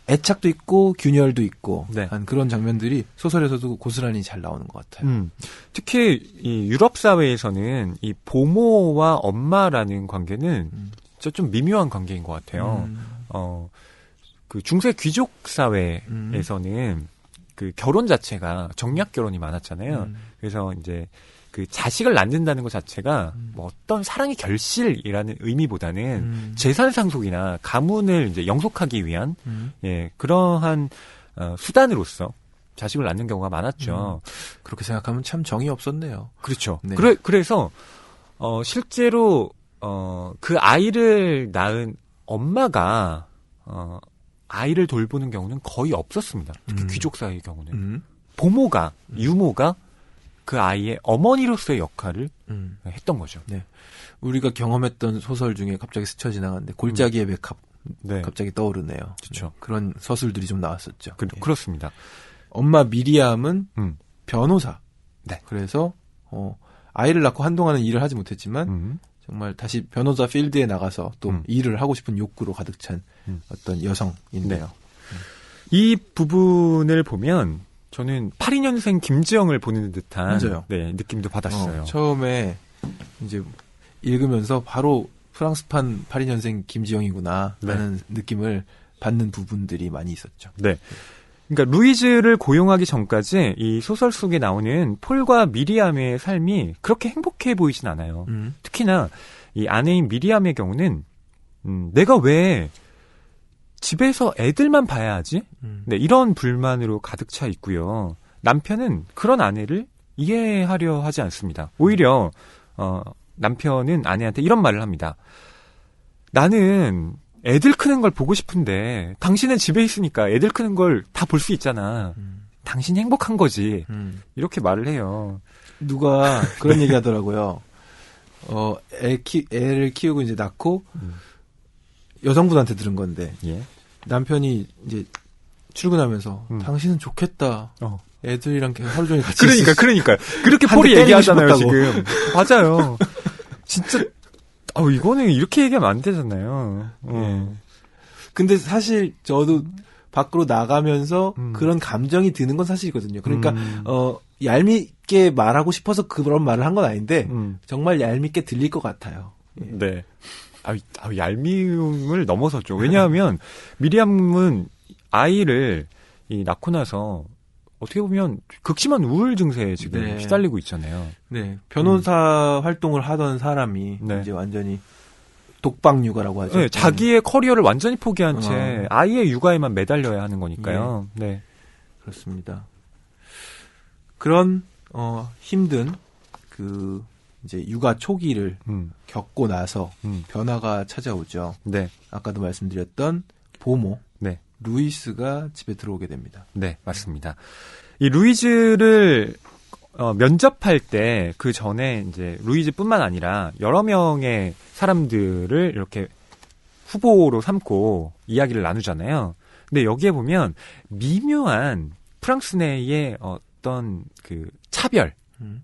A: 애착도 있고 균열도 있고
B: 네.
A: 한 그런 장면들이 소설에서도 고스란히 잘 나오는 것 같아요.
B: 특히 이 유럽 사회에서는 이 보모와 엄마라는 관계는 진짜 좀 미묘한 관계인 것 같아요. 그 중세 귀족 사회에서는 그 결혼 자체가 정략 결혼이 많았잖아요. 그래서 이제 그 자식을 낳는다는 것 자체가 뭐 어떤 사랑의 결실이라는 의미보다는 재산 상속이나 가문을 이제 영속하기 위한 예, 그러한 수단으로서 자식을 낳는 경우가 많았죠.
A: 그렇게 생각하면 참 정이 없었네요.
B: 그렇죠.
A: 네.
B: 그래서 실제로 그 아이를 낳은 엄마가 아이를 돌보는 경우는 거의 없었습니다. 특히 귀족 사회의 경우는 보모가 유모가 그 아이의 어머니로서의 역할을 했던 거죠.
A: 네. 우리가 경험했던 소설 중에 갑자기 스쳐 지나갔는데 골짜기의 백합
B: 네.
A: 갑자기 떠오르네요.
B: 그렇죠.
A: 네. 그런 서술들이 좀 나왔었죠. 예.
B: 그렇습니다.
A: 엄마 미리암은 변호사.
B: 네.
A: 그래서 아이를 낳고 한동안은 일을 하지 못했지만 정말 다시 변호사 필드에 나가서 또 일을 하고 싶은 욕구로 가득 찬 어떤 여성인데요.
B: 네. 이 부분을 보면 저는 82년생 김지영을 보는 듯한 네, 느낌도 받았어요.
A: 처음에 이제 읽으면서 바로 프랑스판 82년생 김지영이구나 하는 느낌을 받는 부분들이 많이 있었죠.
B: 네. 그러니까 루이즈를 고용하기 전까지 이 소설 속에 나오는 폴과 미리암의 삶이 그렇게 행복해 보이진 않아요. 특히나 이 아내인 미리암의 경우는 내가 왜 집에서 애들만 봐야 하지? 네, 이런 불만으로 가득 차 있고요. 남편은 그런 아내를 이해하려 하지 않습니다. 오히려 남편은 아내한테 이런 말을 합니다. 나는 애들 크는 걸 보고 싶은데 당신은 집에 있으니까 애들 크는 걸 다 볼 수 있잖아. 당신이 행복한 거지. 이렇게 말을 해요.
A: 누가 그런 얘기 하더라고요. 애를 키우고 이제 낳고 여성분한테 들은 건데
B: 예.
A: 남편이 이제 출근하면서 당신은 좋겠다. 애들이랑 하루 종일 같이
B: 그러니까 그렇게 폴이 얘기하잖아요 지금. 맞아요. 진짜 이거는 이렇게 얘기하면 안 되잖아요.
A: 근데 사실 저도 밖으로 나가면서 그런 감정이 드는 건 사실이거든요. 그러니까 얄밉게 말하고 싶어서 그런 말을 한 건 아닌데 정말 얄밉게 들릴 것 같아요. 예.
B: 네. 얄미움을 넘어섰죠. 왜냐하면 미리암은 아이를 낳고 나서 어떻게 보면 극심한 우울 증세에 지금 시달리고 있잖아요.
A: 네. 변호사 활동을 하던 사람이 이제 완전히 독박 육아라고 하죠.
B: 네, 자기의 커리어를 완전히 포기한 채 아이의 육아에만 매달려야 하는 거니까요.
A: 예.
B: 네.
A: 그렇습니다. 그런 힘든 그 이제 육아 초기를 겪고 나서 변화가 찾아오죠.
B: 네.
A: 아까도 말씀드렸던 보모
B: 네.
A: 루이스가 집에 들어오게 됩니다.
B: 네, 맞습니다. 이 루이즈를 면접할 때 그 전에 이제 루이즈뿐만 아니라 여러 명의 사람들을 이렇게 후보로 삼고 이야기를 나누잖아요. 근데 여기에 보면 미묘한 프랑스 내의 어떤 그 차별,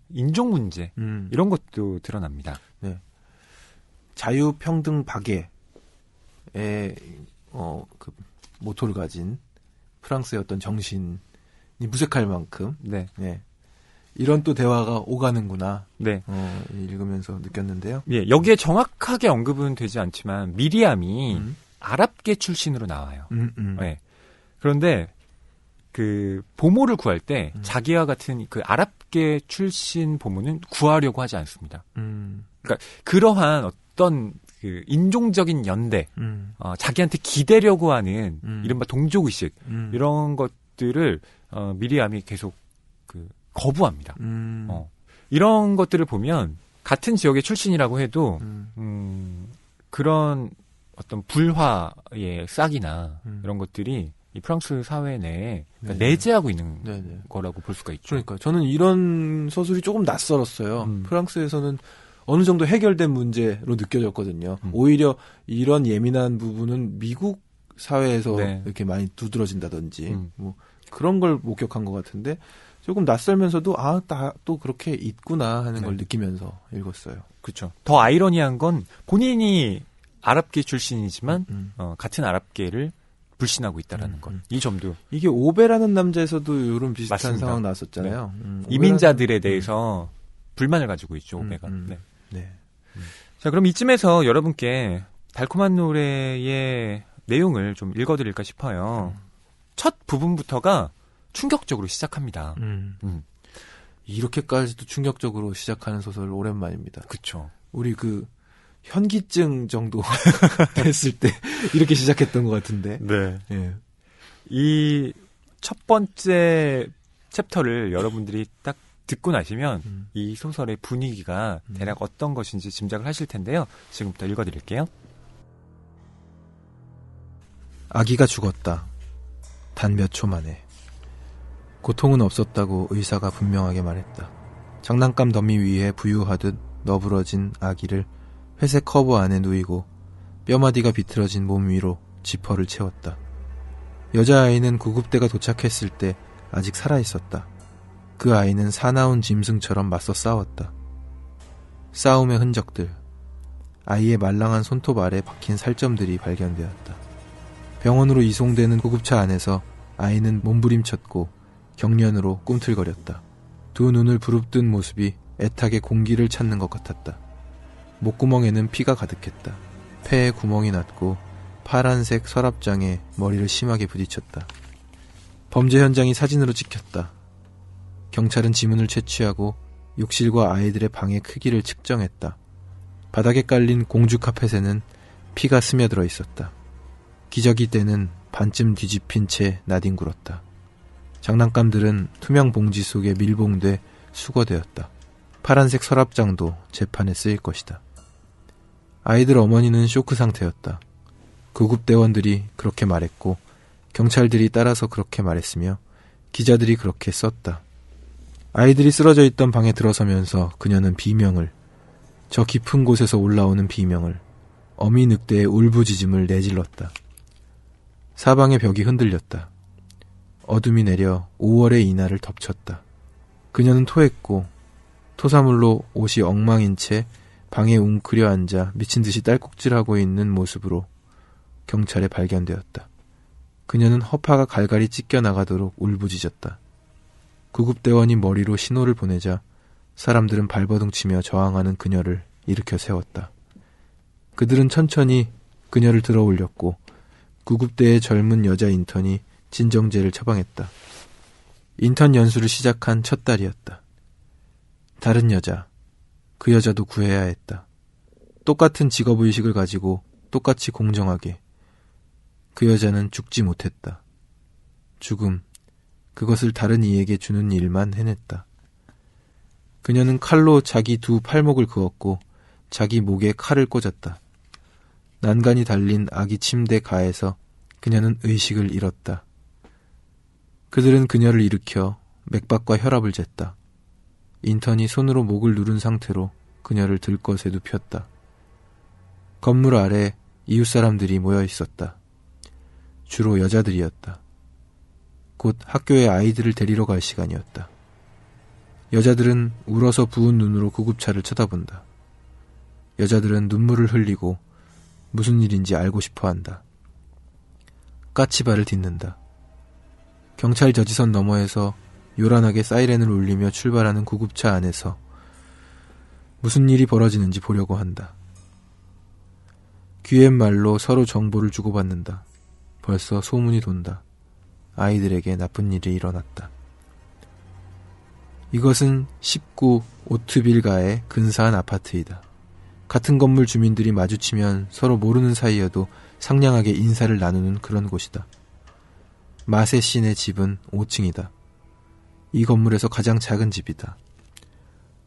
B: 인종 문제 이런 것도 드러납니다.
A: 네. 자유, 평등, 박애의 그 모토를 가진 프랑스의 어떤 정신이 무색할 만큼 네. 이런 또 대화가 오가는구나.
B: 네.
A: 읽으면서 느꼈는데요.
B: 예, 여기에 정확하게 언급은 되지 않지만 미리암이 아랍계 출신으로 나와요. 네. 그런데 그 보모를 구할 때 자기와 같은 그 아랍계 출신 보모는 구하려고 하지 않습니다. 그러니까 그러한 어떤 그 인종적인 연대, 자기한테 기대려고 하는 이른바 동족의식 이런 것들을 미리암이 계속 그 거부합니다. 이런 것들을 보면 같은 지역의 출신이라고 해도 그런 어떤 불화의 싹이나 이런 것들이 이 프랑스 사회 내에 그러니까 내재하고 있는
A: 네네.
B: 거라고 볼 수가 있죠.
A: 그러니까 저는 이런 서술이 조금 낯설었어요. 프랑스에서는 어느 정도 해결된 문제로 느껴졌거든요. 오히려 이런 예민한 부분은 미국 사회에서
B: 네.
A: 이렇게 많이 두드러진다든지 뭐 그런 걸 목격한 것 같은데 조금 낯설면서도 또 그렇게 있구나 하는 걸 느끼면서 읽었어요.
B: 그렇죠. 더 아이러니한 건 본인이 아랍계 출신이지만 같은 아랍계를 불신하고 있다라는 것. 이 점도.
A: 이게 오베라는 남자에서도 이런 비슷한
B: 맞습니다.
A: 상황 나왔었잖아요.
B: 네. 이민자들에 대해서 불만을 가지고 있죠, 오베가. 네.
A: 네.
B: 자, 그럼 이쯤에서 여러분께 달콤한 노래의 내용을 좀 읽어드릴까 싶어요. 첫 부분부터가 충격적으로 시작합니다.
A: 이렇게까지도 충격적으로 시작하는 소설 오랜만입니다.
B: 그쵸.
A: 우리 현기증 정도 됐을 때 이렇게 시작했던 것 같은데.
B: 네.
A: 예.
B: 이 첫 번째 챕터를 여러분들이 딱 듣고 나시면 이 소설의 분위기가 대략 어떤 것인지 짐작을 하실 텐데요. 지금부터 읽어드릴게요.
A: 아기가 죽었다. 단 몇 초 만에. 고통은 없었다고 의사가 분명하게 말했다. 장난감 더미 위에 부유하듯 너부러진 아기를 회색 커버 안에 누이고 뼈마디가 비틀어진 몸 위로 지퍼를 채웠다. 여자아이는 구급대가 도착했을 때 아직 살아있었다. 그 아이는 사나운 짐승처럼 맞서 싸웠다. 싸움의 흔적들, 아이의 말랑한 손톱 아래 박힌 살점들이 발견되었다. 병원으로 이송되는 구급차 안에서 아이는 몸부림쳤고 경련으로 꿈틀거렸다. 두 눈을 부릅뜬 모습이 애타게 공기를 찾는 것 같았다. 목구멍에는 피가 가득했다. 폐에 구멍이 났고 파란색 서랍장에 머리를 심하게 부딪혔다. 범죄 현장이 사진으로 찍혔다. 경찰은 지문을 채취하고 욕실과 아이들의 방의 크기를 측정했다. 바닥에 깔린 공주 카펫에는 피가 스며들어 있었다. 기저귀 때는 반쯤 뒤집힌 채 나뒹굴었다. 장난감들은 투명 봉지 속에 밀봉돼 수거되었다. 파란색 서랍장도 재판에 쓰일 것이다. 아이들 어머니는 쇼크 상태였다. 구급대원들이 그렇게 말했고 경찰들이 따라서 그렇게 말했으며 기자들이 그렇게 썼다. 아이들이 쓰러져 있던 방에 들어서면서 그녀는 비명을, 저 깊은 곳에서 올라오는 비명을, 어미 늑대의 울부짖음을 내질렀다. 사방의 벽이 흔들렸다. 어둠이 내려 5월의 이날을 덮쳤다. 그녀는 토했고 토사물로 옷이 엉망인 채 방에 웅크려 앉아 미친 듯이 딸꾹질하고 있는 모습으로 경찰에 발견되었다. 그녀는 허파가 갈갈이 찢겨나가도록 울부짖었다. 구급대원이 머리로 신호를 보내자 사람들은 발버둥치며 저항하는 그녀를 일으켜 세웠다. 그들은 천천히 그녀를 들어 올렸고 구급대의 젊은 여자 인턴이 진정제를 처방했다. 인턴 연수를 시작한 첫 달이었다. 다른 여자, 그 여자도 구해야 했다. 똑같은 직업의식을 가지고 똑같이 공정하게. 그 여자는 죽지 못했다. 죽음, 그것을 다른 이에게 주는 일만 해냈다. 그녀는 칼로 자기 두 팔목을 그었고 자기 목에 칼을 꽂았다. 난간이 달린 아기 침대 가에서 그녀는 의식을 잃었다. 그들은 그녀를 일으켜 맥박과 혈압을 쟀다. 인턴이 손으로 목을 누른 상태로 그녀를 들것에 눕혔다. 건물 아래 이웃 사람들이 모여 있었다. 주로 여자들이었다. 곧 학교에 아이들을 데리러 갈 시간이었다. 여자들은 울어서 부은 눈으로 구급차를 쳐다본다. 여자들은 눈물을 흘리고 무슨 일인지 알고 싶어한다. 까치발을 딛는다. 경찰 저지선 너머에서 요란하게 사이렌을 울리며 출발하는 구급차 안에서 무슨 일이 벌어지는지 보려고 한다. 귀갯말로 서로 정보를 주고받는다. 벌써 소문이 돈다. 아이들에게 나쁜 일이 일어났다. 이것은 19 오트빌가의 근사한 아파트이다. 같은 건물 주민들이 마주치면 서로 모르는 사이여도 상냥하게 인사를 나누는 그런 곳이다. 마세 씨네 집은 5층이다. 이 건물에서 가장 작은 집이다.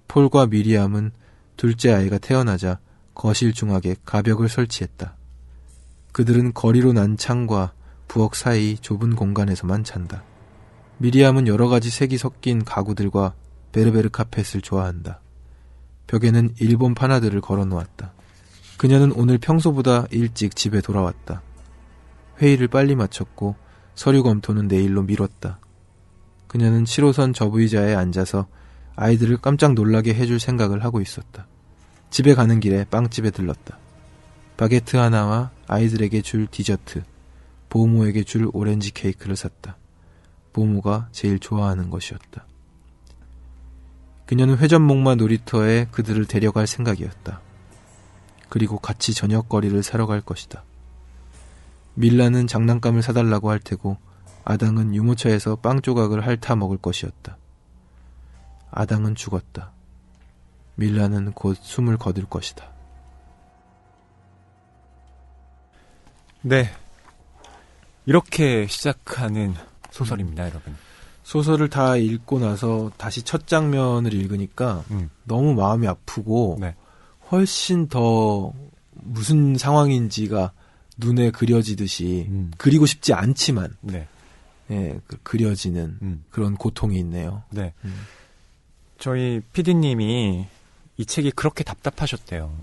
A: 폴과 미리암은 둘째 아이가 태어나자 거실 중앙에 가벽을 설치했다. 그들은 거리로 난 창과 부엌 사이 좁은 공간에서만 잔다. 미리암은 여러 가지 색이 섞인 가구들과 베르베르 카펫을 좋아한다. 벽에는 일본 판화들을 걸어놓았다. 그녀는 오늘 평소보다 일찍 집에 돌아왔다. 회의를 빨리 마쳤고 서류 검토는 내일로 미뤘다. 그녀는 7호선 접의자에 앉아서 아이들을 깜짝 놀라게 해줄 생각을 하고 있었다. 집에 가는 길에 빵집에 들렀다. 바게트 하나와 아이들에게 줄 디저트, 보모에게 줄 오렌지 케이크를 샀다. 보모가 제일 좋아하는 것이었다. 그녀는 회전목마 놀이터에 그들을 데려갈 생각이었다. 그리고 같이 저녁거리를 사러 갈 것이다. 밀라는 장난감을 사달라고 할 테고 아당은 유모차에서 빵 조각을 핥아 먹을 것이었다. 아당은 죽었다. 밀라는 곧 숨을 거둘 것이다.
B: 네. 이렇게 시작하는 소설입니다, 여러분.
A: 소설을 다 읽고 나서 다시 첫 장면을 읽으니까 너무 마음이 아프고
B: 네.
A: 훨씬 더 무슨 상황인지가 눈에 그려지듯이 그리고 싶지 않지만
B: 네.
A: 예, 그려지는 그런 고통이 있네요.
B: 네. 저희 PD님이 이 책이 그렇게 답답하셨대요.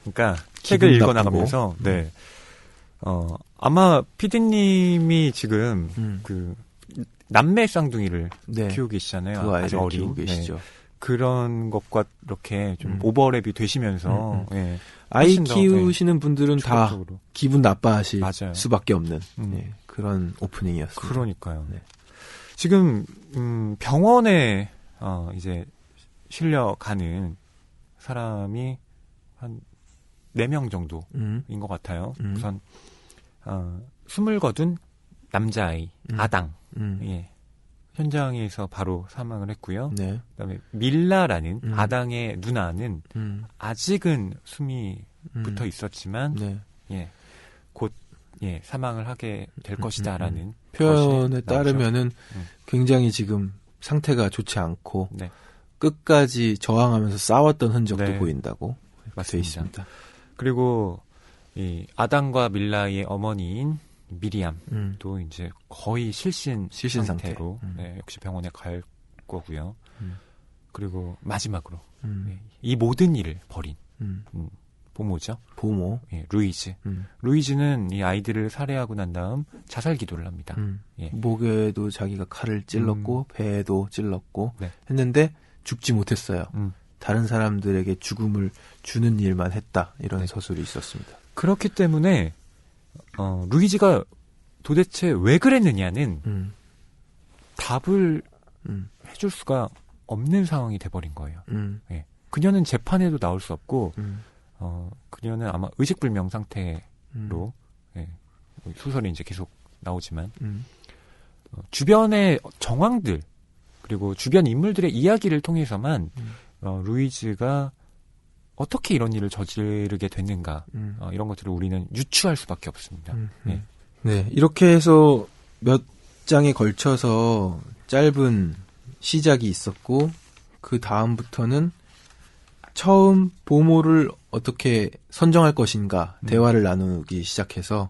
B: 그러니까 책을 읽어나가면서 네. 아마 PD님이 지금 그 남매 쌍둥이를
A: 네.
B: 키우고 계시잖아요.
A: 그 아이를
B: 아주 어린.
A: 키우고 계시죠.
B: 네. 그런 것과 이렇게 좀 오버랩이 되시면서 예.
A: 아이
B: 훨씬 더,
A: 키우시는 분들은 다
B: 충격적으로.
A: 기분 나빠하실
B: 맞아요.
A: 수밖에 없는 예, 그런 오프닝이었습니다.
B: 그러니까요.
A: 네.
B: 지금 병원에 이제 실려가는 사람이 한 4명 정도인 것 같아요. 우선 숨을 거둔 남자아이 아당 예. 현장에서 바로 사망을 했고요.
A: 네.
B: 그다음에 밀라라는 아당의 누나는 아직은 숨이 붙어 있었지만
A: 네.
B: 예, 곧 예, 사망을 하게 될 것이다라는
A: 표현에
B: 것이
A: 따르면은 굉장히 지금 상태가 좋지 않고
B: 네.
A: 끝까지 저항하면서 싸웠던 흔적도
B: 네.
A: 보인다고 돼
B: 맞습니다.
A: 있습니다.
B: 그리고 이 아당과 밀라의 어머니인 미리암도 이제 거의 실신 상태로 네, 역시 병원에 갈 거고요. 그리고 마지막으로 네, 이 모든 일을 벌인 보모죠.
A: 보모.
B: 예, 루이즈. 루이즈는 이 아이들을 살해하고 난 다음 자살 기도를 합니다. 예.
A: 목에도 자기가 칼을 찔렀고 배에도 찔렀고
B: 네.
A: 했는데 죽지 못했어요. 다른 사람들에게 죽음을 주는 일만 했다. 이런
B: 네.
A: 서술이 있었습니다.
B: 그렇기 때문에 루이즈가 도대체 왜 그랬느냐는 답을 해줄 수가 없는 상황이 돼버린 거예요. 예. 그녀는 재판에도 나올 수 없고 그녀는 아마 의식불명 상태로 예, 소설이 이제 계속 나오지만 주변의 정황들 그리고 주변 인물들의 이야기를 통해서만 루이즈가 어떻게 이런 일을 저지르게 됐는가 이런 것들을 우리는 유추할 수밖에 없습니다. 예.
A: 네, 이렇게 해서 몇 장에 걸쳐서 짧은 시작이 있었고 그 다음부터는 처음 보모를 어떻게 선정할 것인가 대화를 나누기 시작해서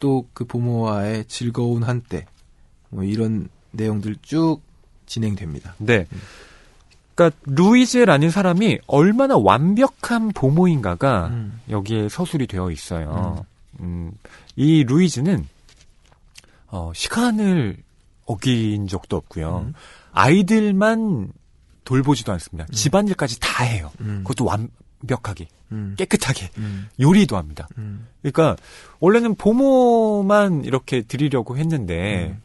A: 또 그 보모와의 즐거운 한때 뭐 이런 내용들 쭉 진행됩니다.
B: 네. 그러니까 루이즈라는 사람이 얼마나 완벽한 보모인가가 여기에 서술이 되어 있어요. 이 루이즈는 시간을 어긴 적도 없고요. 아이들만 돌보지도 않습니다. 집안일까지 다 해요. 그것도 완벽하게, 깨끗하게 요리도 합니다. 그러니까 원래는 보모만 이렇게 드리려고 했는데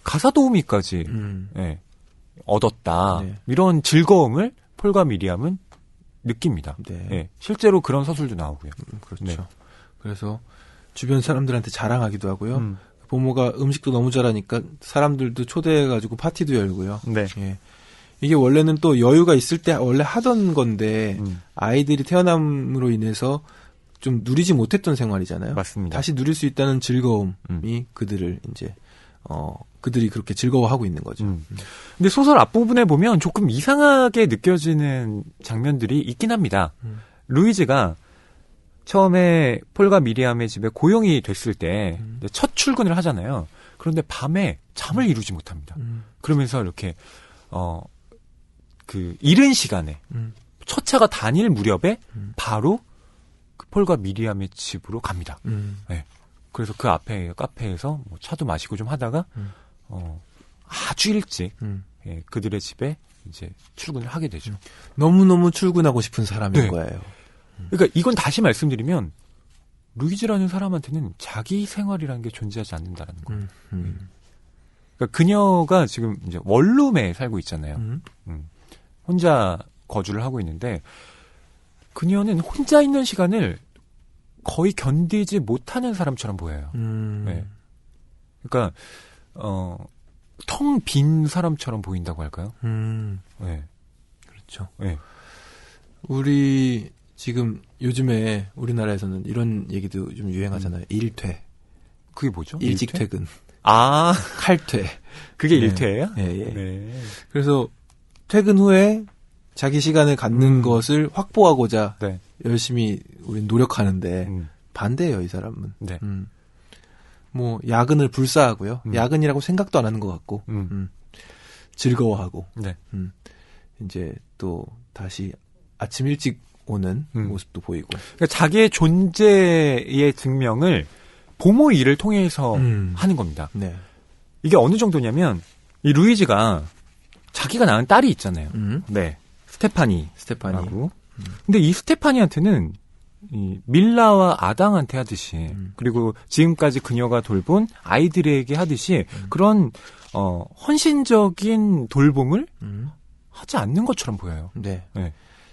B: 가사 도우미까지 예, 얻었다.
A: 네.
B: 이런 즐거움을 폴과 미리암은 느낍니다.
A: 네.
B: 예, 실제로 그런 서술도 나오고요.
A: 그렇죠.
B: 네.
A: 그래서 주변 사람들한테 자랑하기도 하고요. 보모가 음식도 너무 잘하니까 사람들도 초대해가지고 파티도 열고요.
B: 네.
A: 예. 이게 원래는 또 여유가 있을 때 원래 하던 건데 아이들이 태어남으로 인해서 좀 누리지 못했던 생활이잖아요.
B: 맞습니다.
A: 다시 누릴 수 있다는 즐거움이 그들을 이제 그들이 그렇게 즐거워하고 있는 거죠.
B: 근데 소설 앞부분에 보면 조금 이상하게 느껴지는 장면들이 있긴 합니다. 루이즈가 처음에 폴과 미리암의 집에 고용이 됐을 때 첫 출근을 하잖아요. 그런데 밤에 잠을 이루지 못합니다. 그러면서 이렇게 그 이른 시간에 첫 차가 다닐 무렵에 바로 그 폴과 미리암의 집으로 갑니다. 네. 그래서 그 앞에 카페에서 뭐 차도 마시고 좀 하다가 아주 일찍 예, 그들의 집에 이제 출근을 하게 되죠.
A: 너무너무 출근하고 싶은 사람인
B: 네.
A: 거예요.
B: 그러니까 이건 다시 말씀드리면 루이즈라는 사람한테는 자기 생활이라는 게 존재하지 않는다라는 거예요. 그러니까 그녀가 지금 이제 원룸에 살고 있잖아요. 혼자 거주를 하고 있는데 그녀는 혼자 있는 시간을 거의 견디지 못하는 사람처럼 보여요. 네. 그러니까 텅 빈 사람처럼 보인다고 할까요? 네.
A: 그렇죠.
B: 네.
A: 우리 지금 요즘에 우리나라에서는 이런 얘기도 좀 유행하잖아요. 일퇴.
B: 그게 뭐죠?
A: 일찍
B: 일퇴?
A: 퇴근.
B: 아,
A: 칼퇴.
B: 그게
A: 네.
B: 일퇴예요?
A: 예, 예.
B: 네.
A: 그래서 퇴근 후에 자기 시간을 갖는 것을 확보하고자
B: 네.
A: 열심히 우린 노력하는데 반대예요, 이 사람은.
B: 네.
A: 뭐 야근을 불사하고요. 야근이라고 생각도 안 하는 것 같고 즐거워하고
B: 네.
A: 이제 또 다시 아침 일찍 오는 모습도 보이고.
B: 그러니까 자기의 존재의 증명을 부모 일을 통해서 하는 겁니다.
A: 네.
B: 이게 어느 정도냐면 이 루이즈가 자기가 낳은 딸이 있잖아요. 네. 스테파니라고. 근데 이 스테파니한테는 이 밀라와 아당한테 하듯이 그리고 지금까지 그녀가 돌본 아이들에게 하듯이 그런 헌신적인 돌봄을 하지 않는 것처럼 보여요.
A: 네.
B: 네.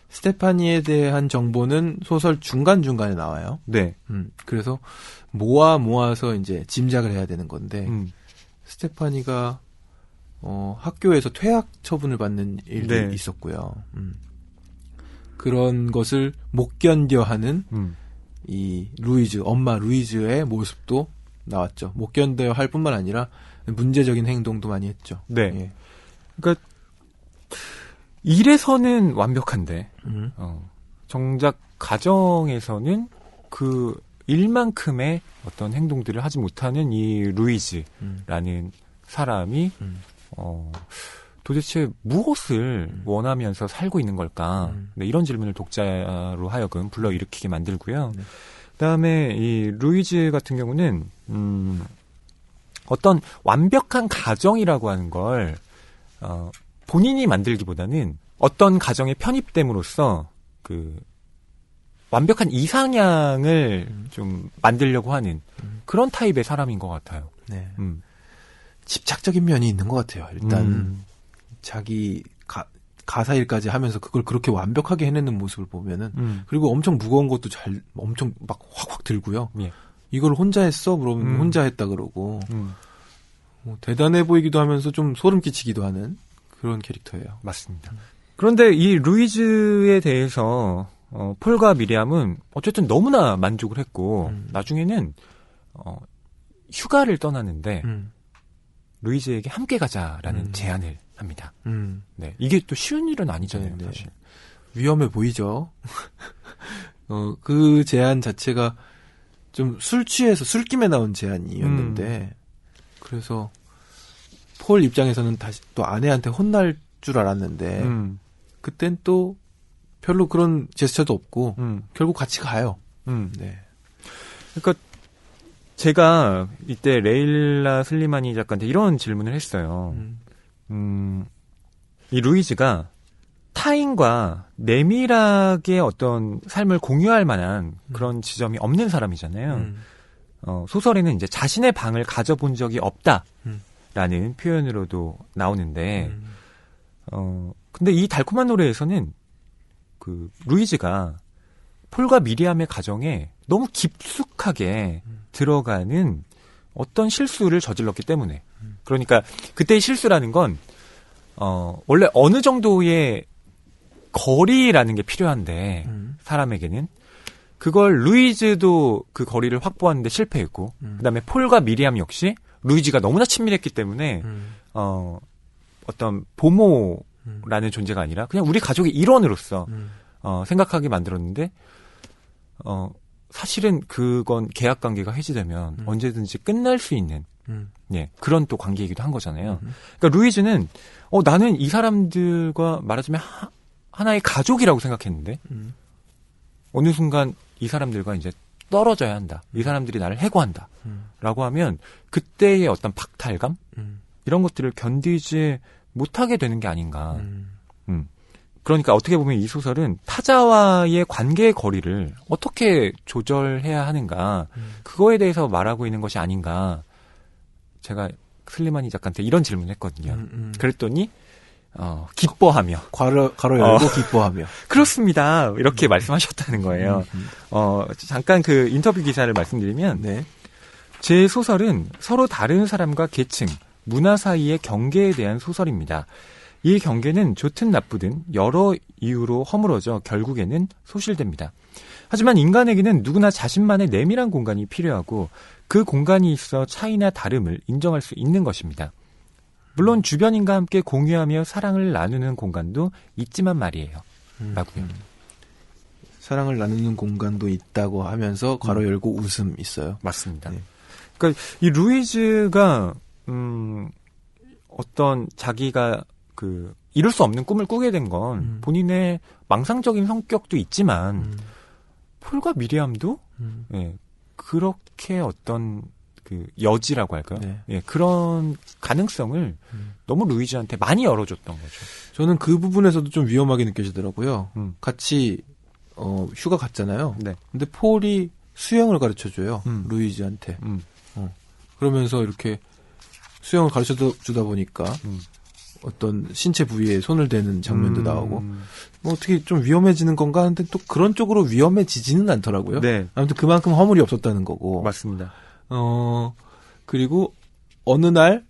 A: 스테파니에 대한 정보는 소설 중간중간에 나와요.
B: 네.
A: 그래서 모아서 이제 짐작을 해야 되는 건데 스테파니가 학교에서 퇴학 처분을 받는 일도
B: 네.
A: 있었고요. 그런 것을 못 견뎌하는 이 루이즈, 엄마 루이즈의 모습도 나왔죠. 못 견뎌 할 뿐만 아니라 문제적인 행동도 많이 했죠.
B: 네.
A: 예.
B: 그러니까 일에서는 완벽한데 정작 가정에서는 그 일만큼의 어떤 행동들을 하지 못하는 이 루이즈라는 사람이 도대체 무엇을 원하면서 살고 있는 걸까? 네, 이런 질문을 독자로 하여금 불러일으키게 만들고요.
A: 네.
B: 그다음에 이 루이즈 같은 경우는 어떤 완벽한 가정이라고 하는 걸 본인이 만들기보다는 어떤 가정에 편입됨으로써 그 완벽한 이상향을 좀 만들려고 하는 그런 타입의 사람인 것 같아요.
A: 네. 집착적인 면이 있는 것 같아요. 일단 자기 가사일까지 하면서 그걸 그렇게 완벽하게 해내는 모습을 보면은 그리고 엄청 무거운 것도 엄청 막 확확 들고요.
B: 예.
A: 이걸 혼자 했어? 그러면 혼자 했다 그러고 뭐 대단해 보이기도 하면서 좀 소름 끼치기도 하는 그런 캐릭터예요.
B: 맞습니다. 그런데 이 루이즈에 대해서 폴과 미리암은 어쨌든 너무나 만족을 했고 나중에는 휴가를 떠나는데 루이즈에게 함께 가자라는 제안을 합니다. 네, 이게 또 쉬운 일은 아니잖아요.
A: 네,
B: 사실.
A: 위험해 보이죠. 그 제안 자체가 좀 술 취해서 술김에 나온 제안이었는데 그래서 폴 입장에서는 다시 또 아내한테 혼날 줄 알았는데 그땐 또 별로 그런 제스처도 없고 결국 같이 가요. 네.
B: 그러니까 제가 이때 레일라 슬리마니 작가한테 이런 질문을 했어요. 이 루이즈가 타인과 내밀하게 어떤 삶을 공유할 만한 그런 지점이 없는 사람이잖아요. 소설에는 이제 자신의 방을 가져본 적이 없다라는 표현으로도 나오는데, 근데 이 달콤한 노래에서는 그 루이즈가 폴과 미리암의 가정에 너무 깊숙하게 들어가는 어떤 실수를 저질렀기 때문에. 그러니까 그때의 실수라는 건 원래 어느 정도의 거리라는 게 필요한데 사람에게는 그걸 루이즈도 그 거리를 확보하는데 실패했고 그다음에 폴과 미리암 역시 루이즈가 너무나 친밀했기 때문에 어떤 보모라는 존재가 아니라 그냥 우리 가족의 일원으로서 생각하게 만들었는데 사실은 그건 계약 관계가 해지되면 언제든지 끝날 수 있는 예, 그런 또 관계이기도 한 거잖아요. 그러니까 루이즈는 나는 이 사람들과 말하자면 하나의 가족이라고 생각했는데 어느 순간 이 사람들과 이제 떨어져야 한다. 이 사람들이 나를 해고한다. 라고 하면 그때의 어떤 박탈감 이런 것들을 견디지 못하게 되는 게 아닌가. 그러니까 어떻게 보면 이 소설은 타자와의 관계의 거리를 어떻게 조절해야 하는가 그거에 대해서 말하고 있는 것이 아닌가. 제가 슬리마니 작가한테 이런 질문을 했거든요. 그랬더니 기뻐하며
A: 가로 열고 기뻐하며
B: 그렇습니다. 이렇게 말씀하셨다는 거예요. 잠깐 그 인터뷰 기사를 말씀드리면
A: 네.
B: 제 소설은 서로 다른 사람과 계층, 문화 사이의 경계에 대한 소설입니다. 이 경계는 좋든 나쁘든 여러 이유로 허물어져 결국에는 소실됩니다. 하지만 인간에게는 누구나 자신만의 내밀한 공간이 필요하고 그 공간이 있어 차이나 다름을 인정할 수 있는 것입니다. 물론 주변인과 함께 공유하며 사랑을 나누는 공간도 있지만 말이에요. 라고요.
A: 사랑을 나누는 공간도 있다고 하면서 가로 열고 웃음 있어요.
B: 맞습니다.
A: 네.
B: 그러니까 이 루이즈가 어떤 자기가 그 이룰 수 없는 꿈을 꾸게 된 건 본인의 망상적인 성격도 있지만 폴과 미리암도 예, 그렇게 어떤 그 여지라고 할까요?
A: 네.
B: 예, 그런 가능성을 너무 루이즈한테 많이 열어줬던 거죠.
A: 저는 그 부분에서도 좀 위험하게 느껴지더라고요. 같이 휴가 갔잖아요.
B: 네.
A: 근데 폴이 수영을 가르쳐줘요. 루이즈한테. 그러면서 이렇게 수영을 가르쳐주다 보니까 어떤 신체 부위에 손을 대는 장면도 나오고 뭐 어떻게 좀 위험해지는 건가 하는데 또 그런 쪽으로 위험해지지는 않더라고요.
B: 네.
A: 아무튼 그만큼 허물이 없었다는 거고.
B: 맞습니다.
A: 그리고 어느 날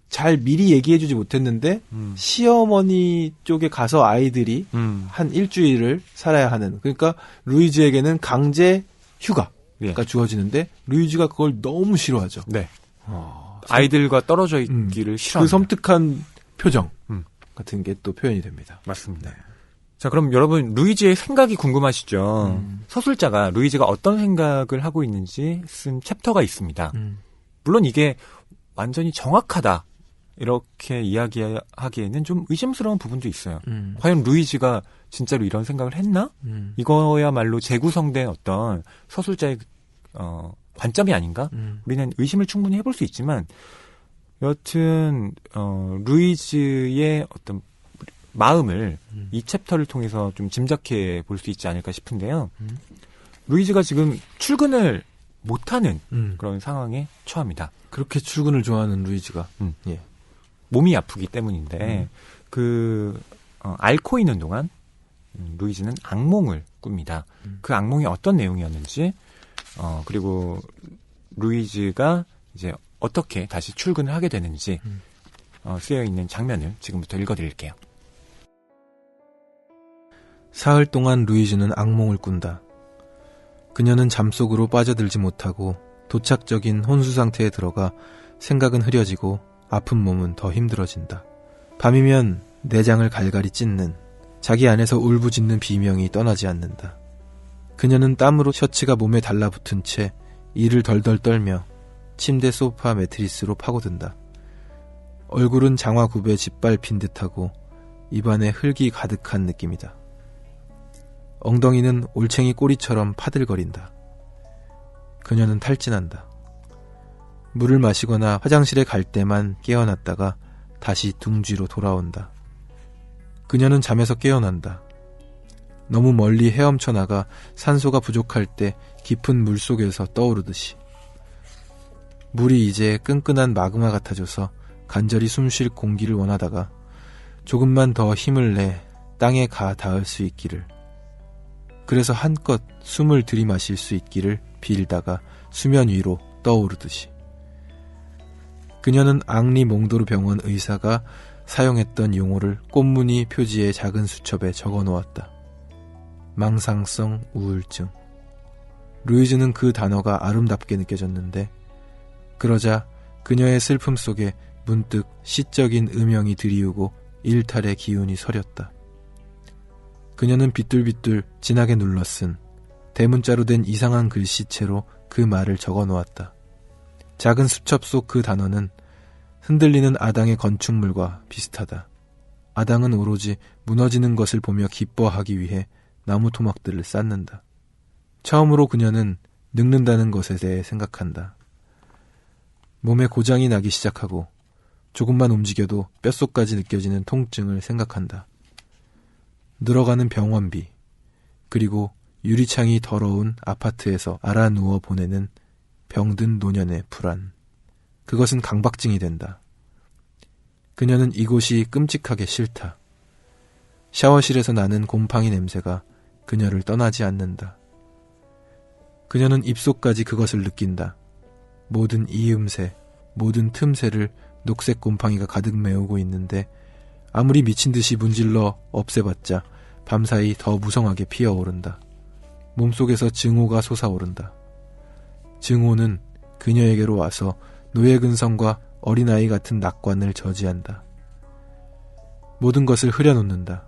A: 잘 미리 얘기해주지 못했는데 시어머니 쪽에 가서 아이들이 한 일주일을 살아야 하는, 그러니까 루이즈에게는 강제 휴가가
B: 예.
A: 주어지는데 루이즈가 그걸 너무 싫어하죠.
B: 네. 아이들과 떨어져 있기를 싫어합니다.
A: 그 섬뜩한 표정 같은 게 또 표현이 됩니다.
B: 맞습니다. 자, 그럼 여러분 루이즈의 생각이 궁금하시죠? 서술자가 루이즈가 어떤 생각을 하고 있는지 쓴 챕터가 있습니다. 물론 이게 완전히 정확하다 이렇게 이야기하기에는 좀 의심스러운 부분도 있어요. 과연 루이즈가 진짜로 이런 생각을 했나? 이거야말로 재구성된 어떤 서술자의 관점이 아닌가? 우리는 의심을 충분히 해볼 수 있지만 여튼 루이즈의 어떤 마음을 이 챕터를 통해서 좀 짐작해 볼 수 있지 않을까 싶은데요. 루이즈가 지금 출근을 못하는 그런 상황에 처합니다.
A: 그렇게 출근을 좋아하는 루이즈가. 예.
B: 몸이 아프기 때문인데 앓고 있는 동안 루이즈는 악몽을 꿉니다. 그 악몽이 어떤 내용이었는지 그리고 루이즈가 이제 어떻게 다시 출근을 하게 되는지 쓰여 있는 장면을 지금부터 읽어드릴게요.
A: 사흘 동안 루이즈는 악몽을 꾼다. 그녀는 잠속으로 빠져들지 못하고 도착적인 혼수 상태에 들어가 생각은 흐려지고 아픈 몸은 더 힘들어진다. 밤이면 내장을 갈갈이 찢는, 자기 안에서 울부짖는 비명이 떠나지 않는다. 그녀는 땀으로 셔츠가 몸에 달라붙은 채 이를 덜덜 떨며 침대 소파 매트리스로 파고든다. 얼굴은 장화굽에 짓밟힌 듯하고 입안에 흙이 가득한 느낌이다. 엉덩이는 올챙이 꼬리처럼 파들거린다. 그녀는 탈진한다. 물을 마시거나 화장실에 갈 때만 깨어났다가 다시 둥지로 돌아온다. 그녀는 잠에서 깨어난다. 너무 멀리 헤엄쳐 나가 산소가 부족할 때 깊은 물속에서 떠오르듯이. 물이 이제 끈끈한 마그마 같아져서 간절히 숨쉴 공기를 원하다가 조금만 더 힘을 내 땅에 가 닿을 수 있기를. 그래서 한껏 숨을 들이마실 수 있기를 빌다가 수면 위로 떠오르듯이. 그녀는 앙리 몽도르 병원 의사가 사용했던 용어를 꽃무늬 표지의 작은 수첩에 적어 놓았다. 망상성 우울증. 루이즈는 그 단어가 아름답게 느껴졌는데 그러자 그녀의 슬픔 속에 문득 시적인 음영이 드리우고 일탈의 기운이 서렸다. 그녀는 빗둘빗둘 진하게 눌러쓴 대문자로 된 이상한 글씨체로 그 말을 적어 놓았다. 작은 수첩 속 그 단어는 흔들리는 아당의 건축물과 비슷하다. 아당은 오로지 무너지는 것을 보며 기뻐하기 위해 나무 토막들을 쌓는다. 처음으로 그녀는 늙는다는 것에 대해 생각한다. 몸에 고장이 나기 시작하고 조금만 움직여도 뼛속까지 느껴지는 통증을 생각한다. 늘어가는 병원비, 그리고 유리창이 더러운 아파트에서 알아 누워 보내는 병든 노년의 불안. 그것은 강박증이 된다. 그녀는 이곳이 끔찍하게 싫다. 샤워실에서 나는 곰팡이 냄새가 그녀를 떠나지 않는다. 그녀는 입속까지 그것을 느낀다. 모든 이음새, 모든 틈새를 녹색 곰팡이가 가득 메우고 있는데 아무리 미친 듯이 문질러 없애봤자 밤사이 더 무성하게 피어오른다. 몸속에서 증오가 솟아오른다. 증오는 그녀에게로 와서 노예근성과 어린아이 같은 낙관을 저지한다. 모든 것을 흐려놓는다.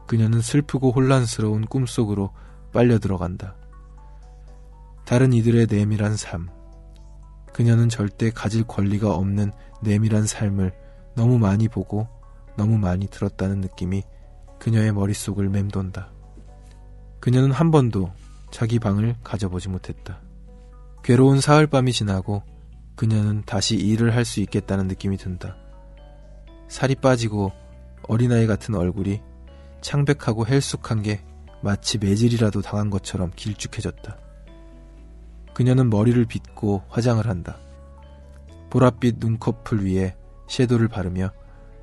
A: 그녀는 슬프고 혼란스러운 꿈속으로 빨려 들어간다. 다른 이들의 내밀한 삶. 그녀는 절대 가질 권리가 없는 내밀한 삶을 너무 많이 보고 너무 많이 들었다는 느낌이 그녀의 머릿속을 맴돈다. 그녀는 한 번도 자기 방을 가져보지 못했다. 괴로운 사흘밤이 지나고 그녀는 다시 일을 할 수 있겠다는 느낌이 든다. 살이 빠지고 어린아이 같은 얼굴이 창백하고 헬쑥한 게 마치 매질이라도 당한 것처럼 길쭉해졌다. 그녀는 머리를 빗고 화장을 한다. 보랏빛 눈꺼풀 위에 섀도를 바르며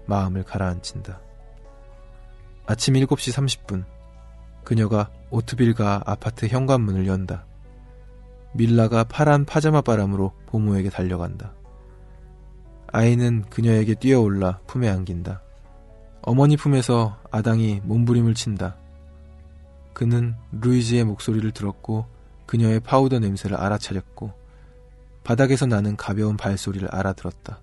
A: 마음을 가라앉힌다. 아침 7시 30분 그녀가 오트빌가 아파트 현관문을 연다. 밀라가 파란 파자마 바람으로 보모에게 달려간다. 아이는 그녀에게 뛰어올라 품에 안긴다. 어머니 품에서 아당이 몸부림을 친다. 그는 루이즈의 목소리를 들었고 그녀의 파우더 냄새를 알아차렸고 바닥에서 나는 가벼운 발소리를 알아들었다.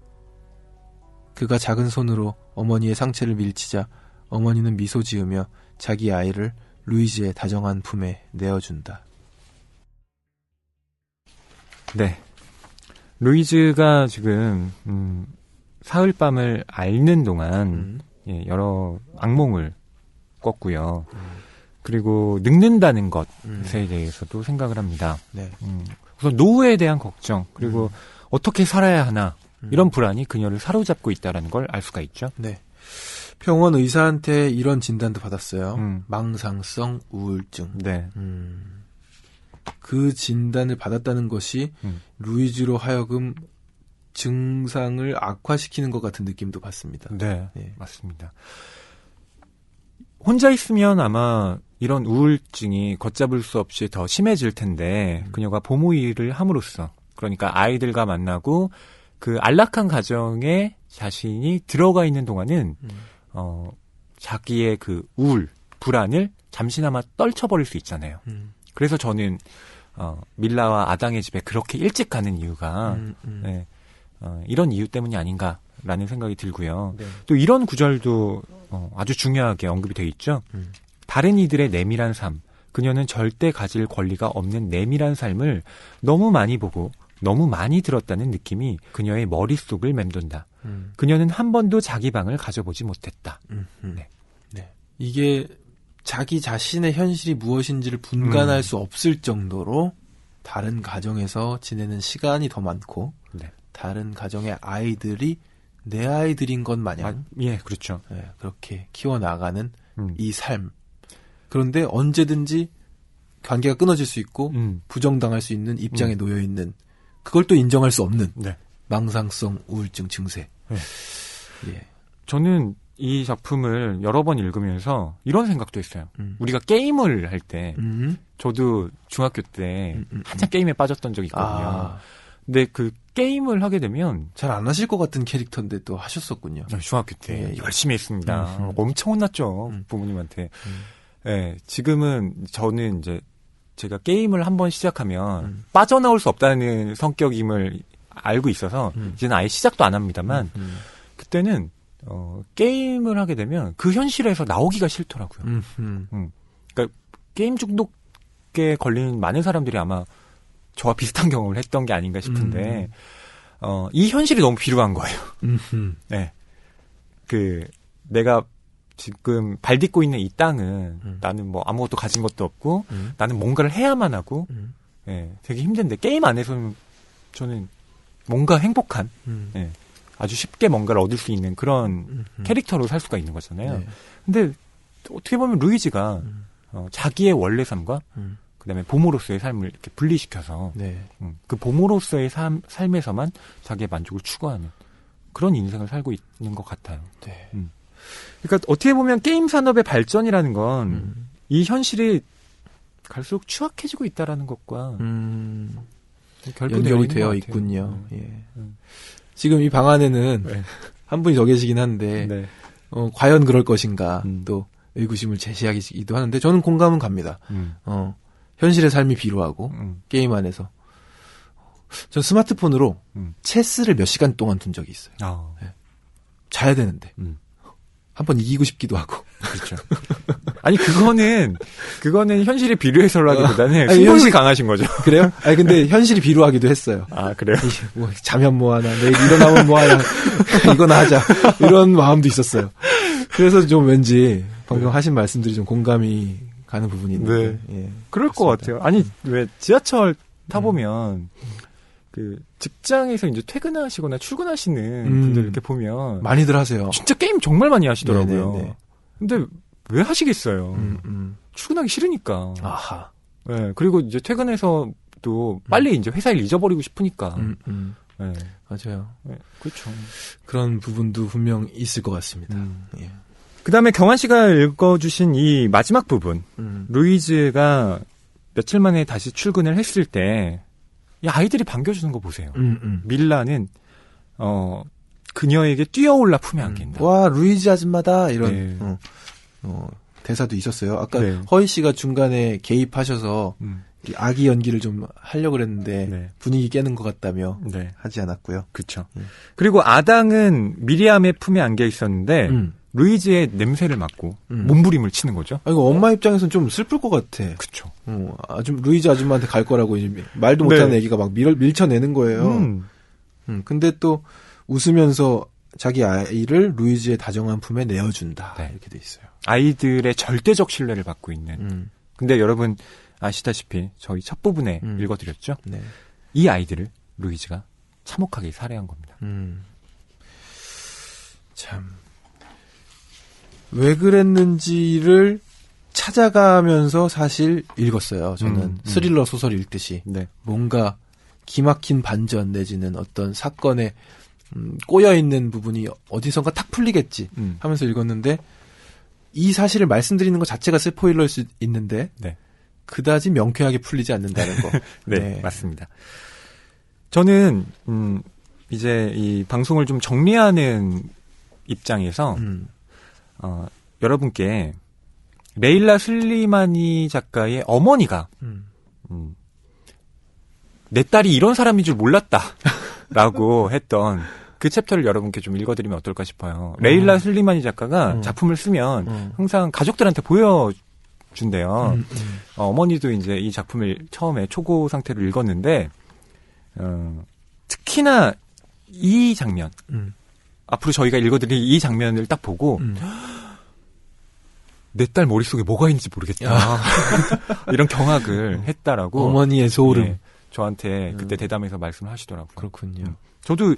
A: 그가 작은 손으로 어머니의 상체를 밀치자 어머니는 미소 지으며 자기 아이를 루이즈의 다정한 품에 내어준다.
B: 네. 루이즈가 지금 사흘밤을 앓는 동안 예, 여러 악몽을 꿨고요. 그리고 늙는다는 것에 대해서도 생각을 합니다.
A: 네.
B: 우선 노후에 대한 걱정, 그리고 어떻게 살아야 하나 이런 불안이 그녀를 사로잡고 있다는 걸 알 수가 있죠.
A: 네. 병원 의사한테 이런 진단도 받았어요. 망상성 우울증.
B: 네.
A: 그 진단을 받았다는 것이 루이즈로 하여금 증상을 악화시키는 것 같은 느낌도 받습니다.
B: 네,
A: 네.
B: 맞습니다. 혼자 있으면 아마 이런 우울증이 걷잡을 수 없이 더 심해질 텐데 그녀가 보모 일을 함으로써 그러니까 아이들과 만나고 그 안락한 가정에 자신이 들어가 있는 동안은 자기의 그 우울, 불안을 잠시나마 떨쳐버릴 수 있잖아요. 그래서 저는 밀라와 아당의 집에 그렇게 일찍 가는 이유가 네, 이런 이유 때문이 아닌가라는 생각이 들고요.
A: 네.
B: 또 이런 구절도 아주 중요하게 언급이 되어 있죠. 다른 이들의 내밀한 삶, 그녀는 절대 가질 권리가 없는 내밀한 삶을 너무 많이 보고 너무 많이 들었다는 느낌이 그녀의 머릿속을 맴돈다. 그녀는 한 번도 자기 방을 가져보지 못했다. 네.
A: 네. 이게 자기 자신의 현실이 무엇인지를 분간할 수 없을 정도로 다른 가정에서 지내는 시간이 더 많고
B: 네.
A: 다른 가정의 아이들이 내 아이들인 것 마냥
B: 예, 그렇죠.
A: 네, 그렇게 키워나가는 이 삶. 그런데 언제든지 관계가 끊어질 수 있고 부정당할 수 있는 입장에 놓여 있는 그걸 또 인정할 수 없는
B: 네.
A: 망상성 우울증 증세.
B: 네.
A: 예.
B: 저는 이 작품을 여러 번 읽으면서 이런 생각도 했어요. 우리가 게임을 할 때 저도 중학교 때 한참 게임에 빠졌던 적이 있거든요. 근데 그 게임을 하게 되면
A: 잘 안 하실 것 같은 캐릭터인데 또 하셨었군요.
B: 중학교 때
A: 예.
B: 열심히 했습니다. 엄청 혼났죠. 부모님한테. 네, 지금은 저는 이제 제가 게임을 한번 시작하면 빠져나올 수 없다는 성격임을 알고 있어서 이제는 아예 시작도 안 합니다만 그때는 게임을 하게 되면 그 현실에서 나오기가 싫더라고요. 그러니까 게임 중독 업계에 걸린 많은 사람들이 아마 저와 비슷한 경험을 했던 게 아닌가 싶은데, 이 현실이 너무 비루한 거예요. 네. 내가 지금 발 딛고 있는 이 땅은 나는 뭐 아무것도 가진 것도 없고, 나는 뭔가를 해야만 하고, 예, 되게 힘든데, 게임 안에서는 저는 뭔가 행복한, 예, 아주 쉽게 뭔가를 얻을 수 있는 그런 캐릭터로 살 수가 있는 거잖아요.
A: 네.
B: 근데 어떻게 보면 루이지가 자기의 원래 삶과 그다음에 봄으로서의 삶을 이렇게 분리시켜서
A: 네.
B: 그 봄으로서의 삶에서만 자기의 만족을 추구하는 그런 인생을 살고 있는 것 같아요.
A: 네.
B: 그러니까 어떻게 보면 게임 산업의 발전이라는 건 이 현실이 갈수록 추악해지고 있다라는 것과
A: 연결이 되어 있군요. 예. 지금 이 방 안에는
B: 네.
A: 한 분이 더 계시긴 한데
B: 네.
A: 과연 그럴 것인가 또 의구심을 제시하기도 하는데 저는 공감은 갑니다. 현실의 삶이 비루하고 게임 안에서 전 스마트폰으로 체스를 몇 시간 동안 둔 적이 있어요. 네. 자야 되는데 한번 이기고 싶기도 하고.
B: 그렇죠. 아니 그거는 현실이 비루해서라기보다는
A: 아니,
B: 승부욕이 강하신 거죠.
A: 그래요? 아니 근데 현실이 비루하기도 했어요.
B: 아 그래요?
A: 뭐 자면 뭐 하나, 내일 일어나면 뭐 하나, 이거나 하자 이런 마음도 있었어요. 그래서 좀 왠지 방금 하신 말씀들이 좀 공감이 가는 부분이 있는데.
B: 네.
A: 예,
B: 그럴 것 같아요. 아니 왜 지하철 타보면 그 직장에서 이제 퇴근하시거나 출근하시는 분들 이렇게 보면
A: 많이들 하세요.
B: 진짜 게임 정말 많이 하시더라고요.
A: 네네네.
B: 근데 왜 하시겠어요? 출근하기 싫으니까.
A: 아하.
B: 네, 그리고 이제 퇴근해서 또 빨리 이제 회사를 잊어버리고 싶으니까. 네.
A: 맞아요.
B: 네, 그렇죠.
A: 그런 부분도 분명 있을 것 같습니다. 예.
B: 그 다음에 경환 씨가 읽어주신 이 마지막 부분. 루이즈가 며칠 만에 다시 출근을 했을 때, 이 아이들이 반겨주는 거 보세요. 밀라는, 그녀에게 뛰어올라 품에 안긴다.
A: 와, 루이즈 아줌마다. 이런,
B: 네.
A: 대사도 있었어요. 아까
B: 네.
A: 허희 씨가 중간에 개입하셔서 아기 연기를 좀 하려고 그랬는데
B: 네.
A: 분위기 깨는 것 같다며
B: 네.
A: 하지 않았고요.
B: 그렇죠. 그리고 아당은 미리암의 품에 안겨 있었는데 루이즈의 냄새를 맡고 몸부림을 치는 거죠.
A: 아, 이거 엄마 입장에서는 좀 슬플 것 같아.
B: 그렇죠.
A: 루이즈 아줌마한테 갈 거라고 이제 말도 못하는
B: 네.
A: 애기가 막 밀쳐내는 거예요. 근데 또 웃으면서 자기 아이를 루이즈의 다정한 품에 내어준다.
B: 네.
A: 이렇게 돼 있어요.
B: 아이들의 절대적 신뢰를 받고 있는. 근데 여러분 아시다시피 저희 첫 부분에 읽어드렸죠.
A: 네.
B: 이 아이들을 루이즈가 참혹하게 살해한 겁니다.
A: 참. 왜 그랬는지를 찾아가면서 사실 읽었어요. 저는 스릴러 소설 읽듯이.
B: 네.
A: 뭔가 기막힌 반전 내지는 어떤 사건에 꼬여있는 부분이 어디선가 탁 풀리겠지 하면서 읽었는데 이 사실을 말씀드리는 것 자체가 스포일러일 수 있는데
B: 네.
A: 그다지 명쾌하게 풀리지 않는다는 거.
B: 네, 네, 맞습니다. 저는 이제 이 방송을 좀 정리하는 입장에서 여러분께 레일라 슬리마니 작가의 어머니가 내 딸이 이런 사람인 줄 몰랐다라고 했던 그 챕터를 여러분께 좀 읽어드리면 어떨까 싶어요. 레일라 슬리마니 작가가 작품을 쓰면 항상 가족들한테 보여준대요. 어머니도 이제 이 작품을 처음에 초고 상태로 읽었는데 특히나 이 장면 앞으로 저희가 읽어드릴 이 장면을 딱 보고 내 딸 머릿속에 뭐가 있는지 모르겠다. 이런 경악을 했다라고.
A: 어머니의 소름.
B: 네, 저한테 그때 대담해서 말씀을 하시더라고요.
A: 그렇군요.
B: 저도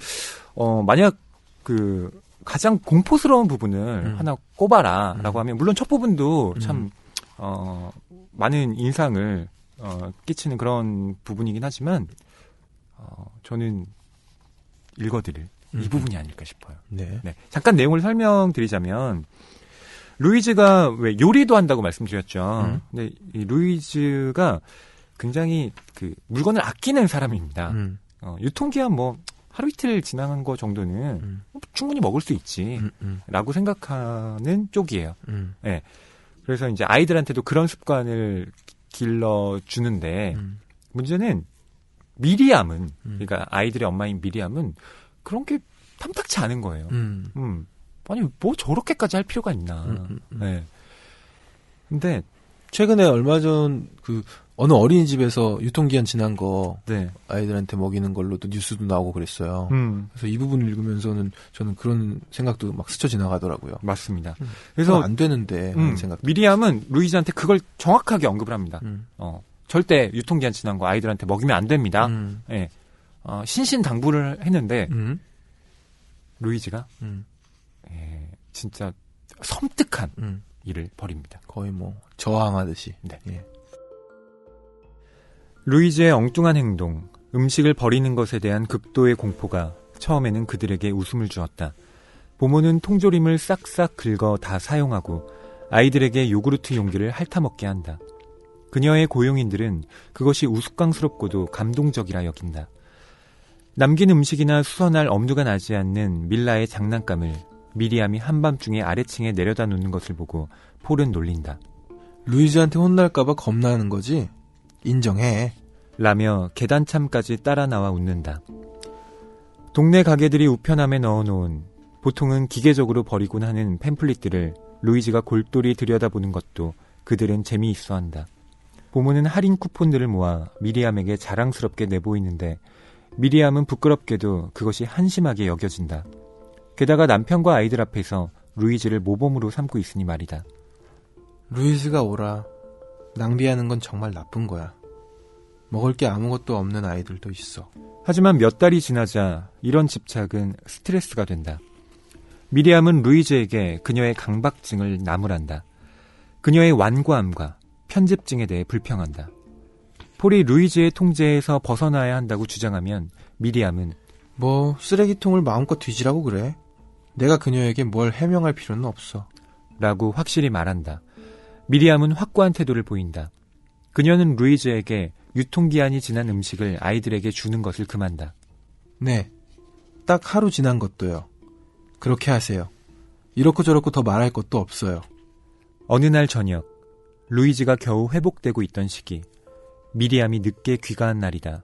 B: 만약 그 가장 공포스러운 부분을 하나 꼽아라라고 하면 물론 첫 부분도 참 많은 인상을 끼치는 그런 부분이긴 하지만 저는 읽어드릴 이 부분이 아닐까 싶어요.
A: 네.
B: 네. 잠깐 내용을 설명드리자면 루이즈가 왜 요리도 한다고 말씀드렸죠. 근데 이 루이즈가 굉장히 그 물건을 아끼는 사람입니다. 유통기한 뭐 하루 이틀 지나간 거 정도는 충분히 먹을 수 있지라고 생각하는 쪽이에요. 네. 그래서 이제 아이들한테도 그런 습관을 길러주는데 문제는 미리암은 그러니까 아이들의 엄마인 미리암은 그런 게 탐탁치 않은 거예요. 아니 뭐 저렇게까지 할 필요가 있나. 네. 근데
A: 최근에 얼마 전 그 어느 어린이집에서 유통기한 지난 거
B: 네.
A: 아이들한테 먹이는 걸로도 뉴스도 나오고 그랬어요. 그래서 이 부분을 읽으면서는 저는 그런 생각도 막 스쳐 지나가더라고요.
B: 맞습니다.
A: 그래서 안 되는데 하는 생각.
B: 미리암은 루이즈한테 그걸 정확하게 언급을 합니다. 절대 유통기한 지난 거 아이들한테 먹이면 안 됩니다. 예. 신신당부를 했는데 루이즈가 예, 진짜 섬뜩한 일을 벌입니다.
A: 거의 뭐 저항하듯이.
B: 네.
A: 예.
B: 루이즈의 엉뚱한 행동, 음식을 버리는 것에 대한 극도의 공포가 처음에는 그들에게 웃음을 주었다. 보모는 통조림을 싹싹 긁어 다 사용하고 아이들에게 요구르트 용기를 핥아먹게 한다. 그녀의 고용인들은 그것이 우스꽝스럽고도 감동적이라 여긴다. 남긴 음식이나 수선할 엄두가 나지 않는 밀라의 장난감을 미리암이 한밤중에 아래층에 내려다 놓는 것을 보고 폴은 놀린다.
A: 루이즈한테 혼날까봐 겁나는 거지? 인정해.
B: 라며 계단참까지 따라 나와 웃는다. 동네 가게들이 우편함에 넣어놓은 보통은 기계적으로 버리곤 하는 팸플릿들을 루이즈가 골똘히 들여다보는 것도 그들은 재미있어한다. 보모는 할인 쿠폰들을 모아 미리암에게 자랑스럽게 내보이는데 미리암은 부끄럽게도 그것이 한심하게 여겨진다. 게다가 남편과 아이들 앞에서 루이즈를 모범으로 삼고 있으니 말이다.
A: 루이즈가 오라. 낭비하는 건 정말 나쁜 거야. 먹을 게 아무것도 없는 아이들도 있어.
B: 하지만 몇 달이 지나자 이런 집착은 스트레스가 된다. 미리암은 루이즈에게 그녀의 강박증을 나무란다. 그녀의 완고함과 편집증에 대해 불평한다. 폴이 루이즈의 통제에서 벗어나야 한다고 주장하면 미리암은
A: 뭐 쓰레기통을 마음껏 뒤지라고 그래. 내가 그녀에게 뭘 해명할 필요는 없어.
B: 라고 확실히 말한다. 미리암은 확고한 태도를 보인다. 그녀는 루이즈에게 유통기한이 지난 음식을 아이들에게 주는 것을 금한다.
A: 네, 딱 하루 지난 것도요. 그렇게 하세요. 이렇고 저렇고 더 말할 것도 없어요.
B: 어느 날 저녁, 루이즈가 겨우 회복되고 있던 시기, 미리암이 늦게 귀가한 날이다.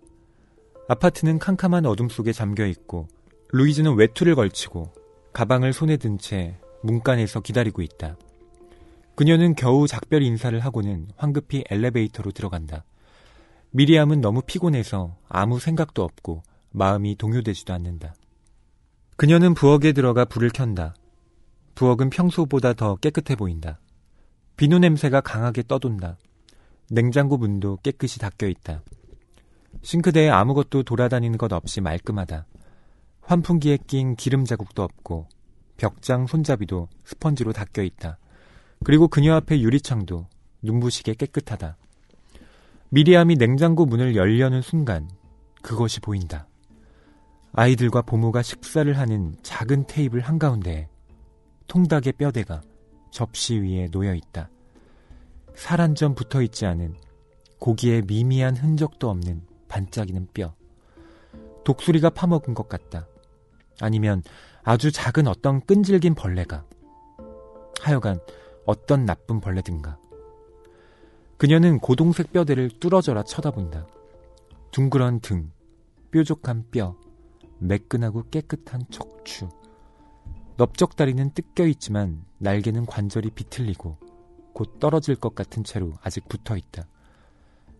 B: 아파트는 캄캄한 어둠 속에 잠겨있고 루이즈는 외투를 걸치고 가방을 손에 든 채 문간에서 기다리고 있다. 그녀는 겨우 작별 인사를 하고는 황급히 엘리베이터로 들어간다. 미리암은 너무 피곤해서 아무 생각도 없고 마음이 동요되지도 않는다. 그녀는 부엌에 들어가 불을 켠다. 부엌은 평소보다 더 깨끗해 보인다. 비누 냄새가 강하게 떠돈다. 냉장고 문도 깨끗이 닫혀있다. 싱크대에 아무것도 돌아다니는 것 없이 말끔하다. 환풍기에 낀 기름 자국도 없고 벽장 손잡이도 스펀지로 닦여있다. 그리고 그녀 앞에 유리창도 눈부시게 깨끗하다. 미리암이 냉장고 문을 열려는 순간 그것이 보인다. 아이들과 보모가 식사를 하는 작은 테이블 한가운데에 통닭의 뼈대가 접시 위에 놓여있다. 살 한 점 붙어있지 않은 고기에 미미한 흔적도 없는 반짝이는 뼈. 독수리가 파먹은 것 같다. 아니면 아주 작은 어떤 끈질긴 벌레가. 하여간 어떤 나쁜 벌레든가. 그녀는 고동색 뼈대를 뚫어져라 쳐다본다. 둥그런 등, 뾰족한 뼈, 매끈하고 깨끗한 척추. 넓적다리는 뜯겨있지만 날개는 관절이 비틀리고 곧 떨어질 것 같은 채로 아직 붙어있다.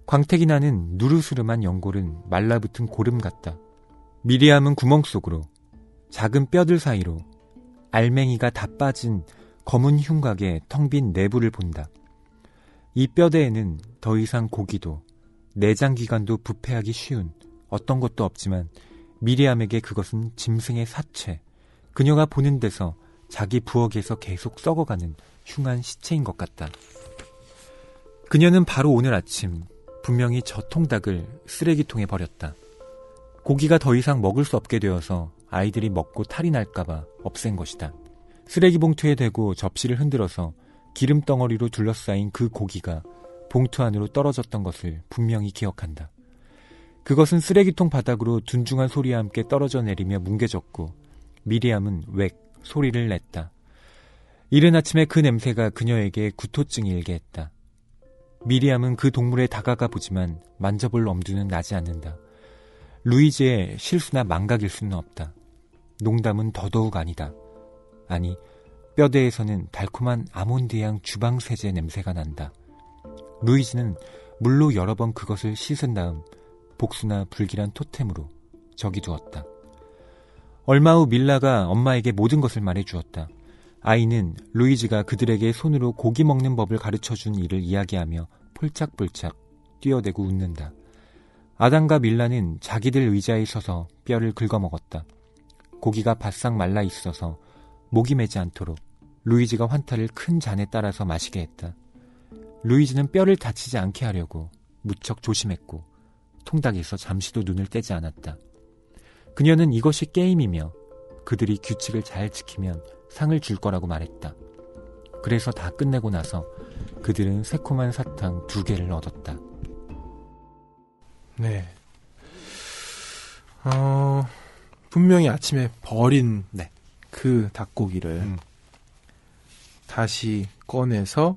B: 광택이 나는 누르스름한 연골은 말라붙은 고름 같다. 미리암은 구멍 속으로 작은 뼈들 사이로 알맹이가 다 빠진 검은 흉곽의 텅 빈 내부를 본다. 이 뼈대에는 더 이상 고기도 내장기관도 부패하기 쉬운 어떤 것도 없지만 미리암에게 그것은 짐승의 사체, 그녀가 보는 데서 자기 부엌에서 계속 썩어가는 흉한 시체인 것 같다. 그녀는 바로 오늘 아침 분명히 저 통닭을 쓰레기통에 버렸다. 고기가 더 이상 먹을 수 없게 되어서 아이들이 먹고 탈이 날까봐 없앤 것이다. 쓰레기 봉투에 대고 접시를 흔들어서 기름덩어리로 둘러싸인 그 고기가 봉투 안으로 떨어졌던 것을 분명히 기억한다. 그것은 쓰레기통 바닥으로 둔중한 소리와 함께 떨어져 내리며 뭉개졌고 미리암은 웩 소리를 냈다. 이른 아침에 그 냄새가 그녀에게 구토증이 일게 했다. 미리암은 그 동물에 다가가 보지만 만져볼 엄두는 나지 않는다. 루이즈의 실수나 망각일 수는 없다. 농담은 더더욱 아니다. 아니, 뼈대에서는 달콤한 아몬드향 주방세제 냄새가 난다. 루이즈는 물로 여러 번 그것을 씻은 다음 복수나 불길한 토템으로 적이두었다. 얼마 후 밀라가 엄마에게 모든 것을 말해주었다. 아이는 루이지가 그들에게 손으로 고기 먹는 법을 가르쳐준 일을 이야기하며 폴짝폴짝 뛰어대고 웃는다. 아담과 밀라는 자기들 의자에 서서 뼈를 긁어먹었다. 고기가 바싹 말라 있어서 목이 매지 않도록 루이지가 환타를 큰 잔에 따라서 마시게 했다. 루이지는 뼈를 다치지 않게 하려고 무척 조심했고 통닭에서 잠시도 눈을 떼지 않았다. 그녀는 이것이 게임이며 그들이 규칙을 잘 지키면 상을 줄 거라고 말했다. 그래서 다 끝내고 나서 그들은 새콤한 사탕 2개를 얻었다.
A: 네. 분명히 아침에 버린
B: 네.
A: 그 닭고기를 다시 꺼내서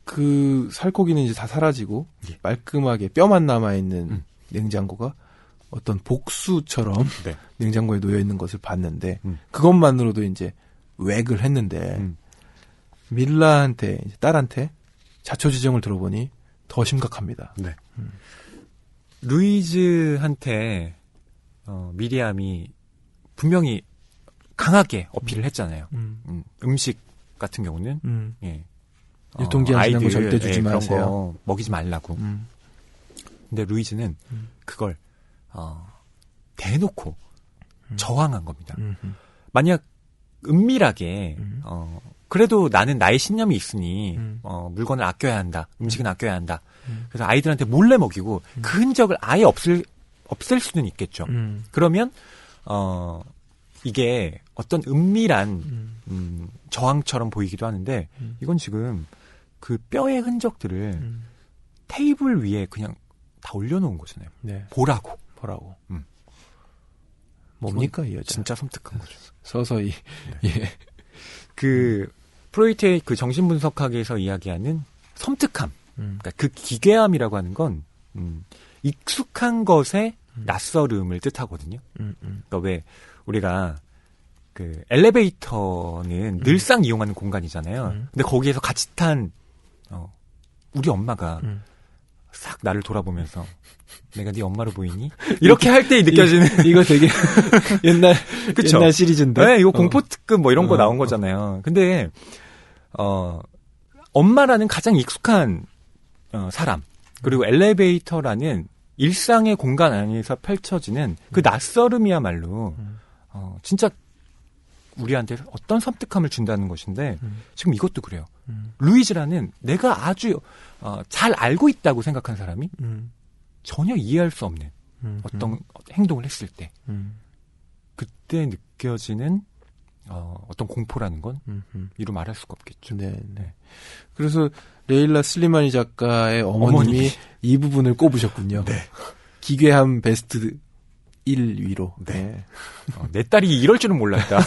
A: 그 살코기는 이제 다 사라지고
B: 예.
A: 말끔하게 뼈만 남아있는 냉장고가 어떤 복수처럼
B: 네.
A: 냉장고에 놓여있는 것을 봤는데 그것만으로도 이제 웩을 했는데 밀라한테 이제 딸한테 자초지종을 들어보니 더 심각합니다.
B: 네. 루이즈한테 미리암이 분명히 강하게 어필을 했잖아요. 음식 같은 경우는 예.
A: 유통기한 지난 거 절대 주지
B: 그런
A: 마세요.
B: 거 먹이지 말라고. 근데 루이즈는 그걸 대놓고 저항한 겁니다. 만약 은밀하게 그래도 나는 나의 신념이 있으니 물건을 아껴야 한다. 음식은 아껴야 한다. 그래서 아이들한테 몰래 먹이고 그 흔적을 아예 없앨 수는 있겠죠. 그러면 이게 어떤 은밀한 저항처럼 보이기도 하는데 이건 지금 그 뼈의 흔적들을 테이블 위에 그냥 다 올려놓은 거잖아요.
A: 네.
B: 보라고.
A: 뭡니까 이 여자?
B: 진짜 섬뜩한 거죠.
A: 서서히.
B: 네.
A: 예.
B: 그 프로이트의 그 정신분석학에서 이야기하는 섬뜩함, 그러니까 그 기괴함이라고 하는 건 익숙한 것의 낯설음을 뜻하거든요. 그러니까 왜 우리가 그 엘리베이터는 늘상 이용하는 공간이잖아요. 근데 거기에서 같이 탄 우리 엄마가 싹 나를 돌아보면서 내가 네 엄마로 보이니? 이렇게 할 때 느껴지는
A: 이거 되게 옛날
B: 그쵸?
A: 옛날 시리즈인데.
B: 네, 이거 공포 특급 뭐 이런 거 나온 거잖아요. 근데 엄마라는 가장 익숙한 사람 그리고 엘리베이터라는 일상의 공간 안에서 펼쳐지는 그 낯설음이야말로 진짜 우리한테 어떤 섬뜩함을 준다는 것인데 지금 이것도 그래요. 루이즈라는 내가 아주 잘 알고 있다고 생각한 사람이 전혀 이해할 수 없는 어떤 행동을 했을 때 그때 느껴지는 어떤 공포라는 건 이루 말할 수가 없겠죠.
A: 네. 그래서 레일라 슬리마니 작가의 어머님이 이 부분을 꼽으셨군요.
B: 네.
A: 기괴함 베스트 1위로. 네.
B: 내 딸이 이럴 줄은 몰랐다.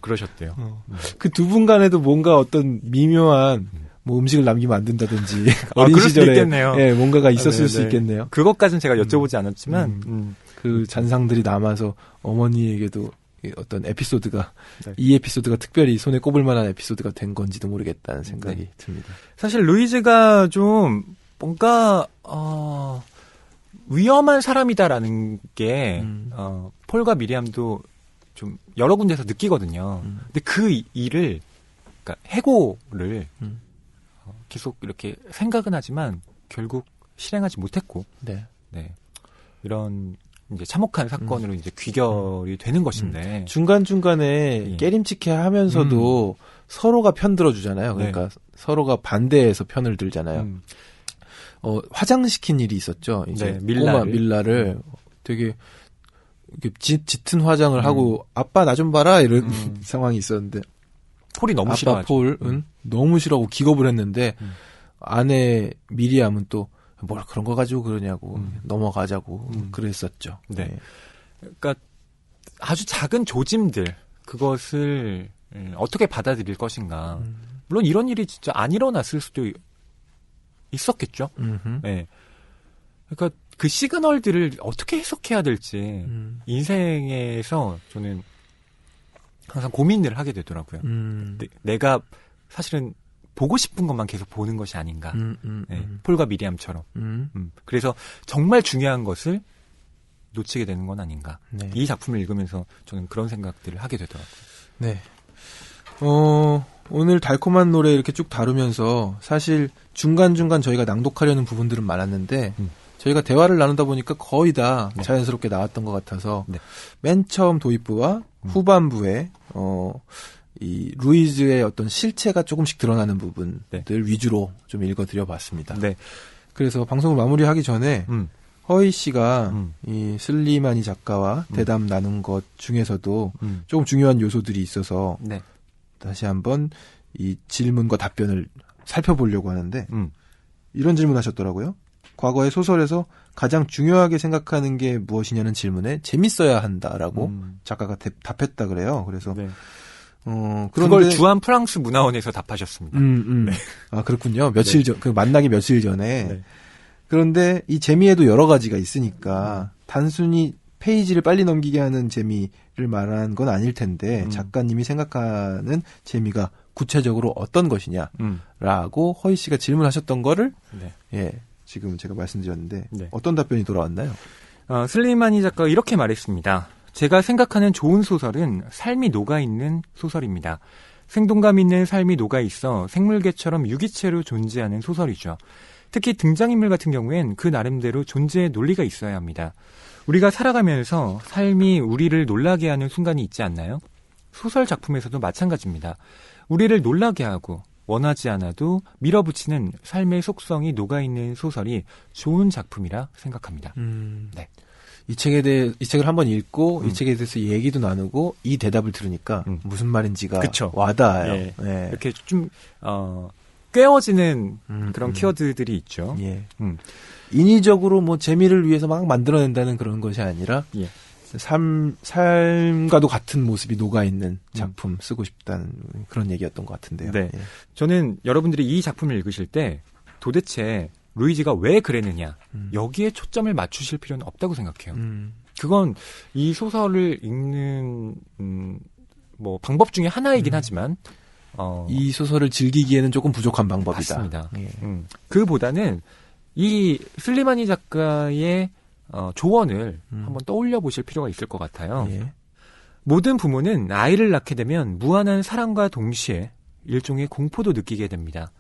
B: 그러셨대요.
A: 그 두 분 간에도 뭔가 어떤 미묘한 뭐 음식을 남기면 안 된다든지 어린
B: 그럴 수도
A: 시절에
B: 있겠네요.
A: 예, 뭔가가 있었을 수 있겠네요.
B: 그것까지는 제가 여쭤보지 않았지만
A: 그 잔상들이 남아서 어머니에게도 어떤 에피소드가
B: 네.
A: 이 에피소드가 특별히 손에 꼽을 만한 에피소드가 된 건지도 모르겠다는 생각이
B: 네.
A: 듭니다.
B: 사실 루이즈가 좀 뭔가 위험한 사람이다라는 게 폴과 미리암도 좀 여러 군데서 느끼거든요. 근데 그 일을 그러니까 해고를 계속 이렇게 생각은 하지만 결국 실행하지 못했고
A: 네.
B: 이런 이제 참혹한 사건으로 이제 귀결이 되는 것인데
A: 중간중간에
B: 예.
A: 깨림칙해 하면서도 서로가 편들어 주잖아요. 그러니까
B: 네.
A: 서로가 반대해서 편을 들잖아요. 화장시킨 일이 있었죠. 이제
B: 네,
A: 꼬마 밀라를 되게 짙은 화장을 하고 아빠 나 좀 봐라 이런 상황이 있었는데
B: 폴이 너무
A: 아빠
B: 싫어하죠.
A: 폴은 너무 싫어하고 기겁을 했는데 아내 미리암은 또 뭘 그런 거 가지고 그러냐고 넘어가자고 그랬었죠.
B: 네. 그러니까 아주 작은 조짐들 그것을 어떻게 받아들일 것인가. 물론 이런 일이 진짜 안 일어났을 수도 있었겠죠. 네. 그러니까 그 시그널들을 어떻게 해석해야 될지 인생에서 저는 항상 고민을 하게 되더라고요. 내가 사실은 보고 싶은 것만 계속 보는 것이 아닌가. 네, 폴과 미리암처럼. 그래서 정말 중요한 것을 놓치게 되는 건 아닌가.
A: 네.
B: 이 작품을 읽으면서 저는 그런 생각들을 하게 되더라고요.
A: 네. 오늘 달콤한 노래 이렇게 쭉 다루면서 사실 중간중간 저희가 낭독하려는 부분들은 많았는데 저희가 대화를 나누다 보니까 거의 다
B: 네.
A: 자연스럽게 나왔던 것 같아서
B: 네.
A: 맨 처음 도입부와 후반부에 이 루이즈의 어떤 실체가 조금씩 드러나는 부분들
B: 네.
A: 위주로 좀 읽어드려 봤습니다.
B: 네.
A: 그래서 방송을 마무리하기 전에 허이 씨가 이 슬리마니 작가와 대담 나눈 것 중에서도 조금 중요한 요소들이 있어서
B: 네.
A: 다시 한번 이 질문과 답변을 살펴보려고 하는데 이런 질문하셨더라고요. 과거의 소설에서 가장 중요하게 생각하는 게 무엇이냐는 질문에 재밌어야 한다라고 작가가 답했다 그래요. 그래서
B: 네.
A: 그런데
B: 그걸 주한 프랑스 문화원에서 답하셨습니다.
A: 네. 아 그렇군요. 며칠 전 그 만나기 며칠 전에
B: 네.
A: 그런데 이 재미에도 여러 가지가 있으니까 단순히 페이지를 빨리 넘기게 하는 재미를 말한 건 아닐 텐데 작가님이 생각하는 재미가 구체적으로 어떤 것이냐라고 허이 씨가 질문하셨던 거를
B: 네.
A: 예, 지금 제가 말씀드렸는데
B: 네.
A: 어떤 답변이 돌아왔나요?
B: 슬리마니 작가가 이렇게 말했습니다. 제가 생각하는 좋은 소설은 삶이 녹아있는 소설입니다. 생동감 있는 삶이 녹아있어 생물계처럼 유기체로 존재하는 소설이죠. 특히 등장인물 같은 경우엔 그 나름대로 존재의 논리가 있어야 합니다. 우리가 살아가면서 삶이 우리를 놀라게 하는 순간이 있지 않나요? 소설 작품에서도 마찬가지입니다. 우리를 놀라게 하고 원하지 않아도 밀어붙이는 삶의 속성이 녹아있는 소설이 좋은 작품이라 생각합니다. 네.
A: 이 책을 한번 읽고 이 책에 대해서 얘기도 나누고 이 대답을 들으니까 무슨 말인지가
B: 그쵸.
A: 와닿아요.
B: 예.
A: 예.
B: 이렇게 좀 꿰어지는 그런 키워드들이 있죠.
A: 예. 인위적으로 뭐 재미를 위해서 막 만들어낸다는 그런 것이 아니라
B: 예.
A: 삶과도 같은 모습이 녹아있는 작품 쓰고 싶다는 그런 얘기였던 것 같은데요.
B: 네.
A: 예.
B: 저는 여러분들이 이 작품을 읽으실 때 도대체 루이지가 왜 그랬느냐 여기에 초점을 맞추실 필요는 없다고 생각해요. 그건 이 소설을 읽는 뭐 방법 중에 하나이긴 하지만
A: 이 소설을 즐기기에는 조금 부족한 방법이다.
B: 맞습니다.
A: 예.
B: 그보다는 이 슬리마니 작가의 조언을 한번 떠올려 보실 필요가 있을 것 같아요.
A: 예.
B: 모든 부모는 아이를 낳게 되면 무한한 사랑과 동시에 일종의 공포도 느끼게 됩니다.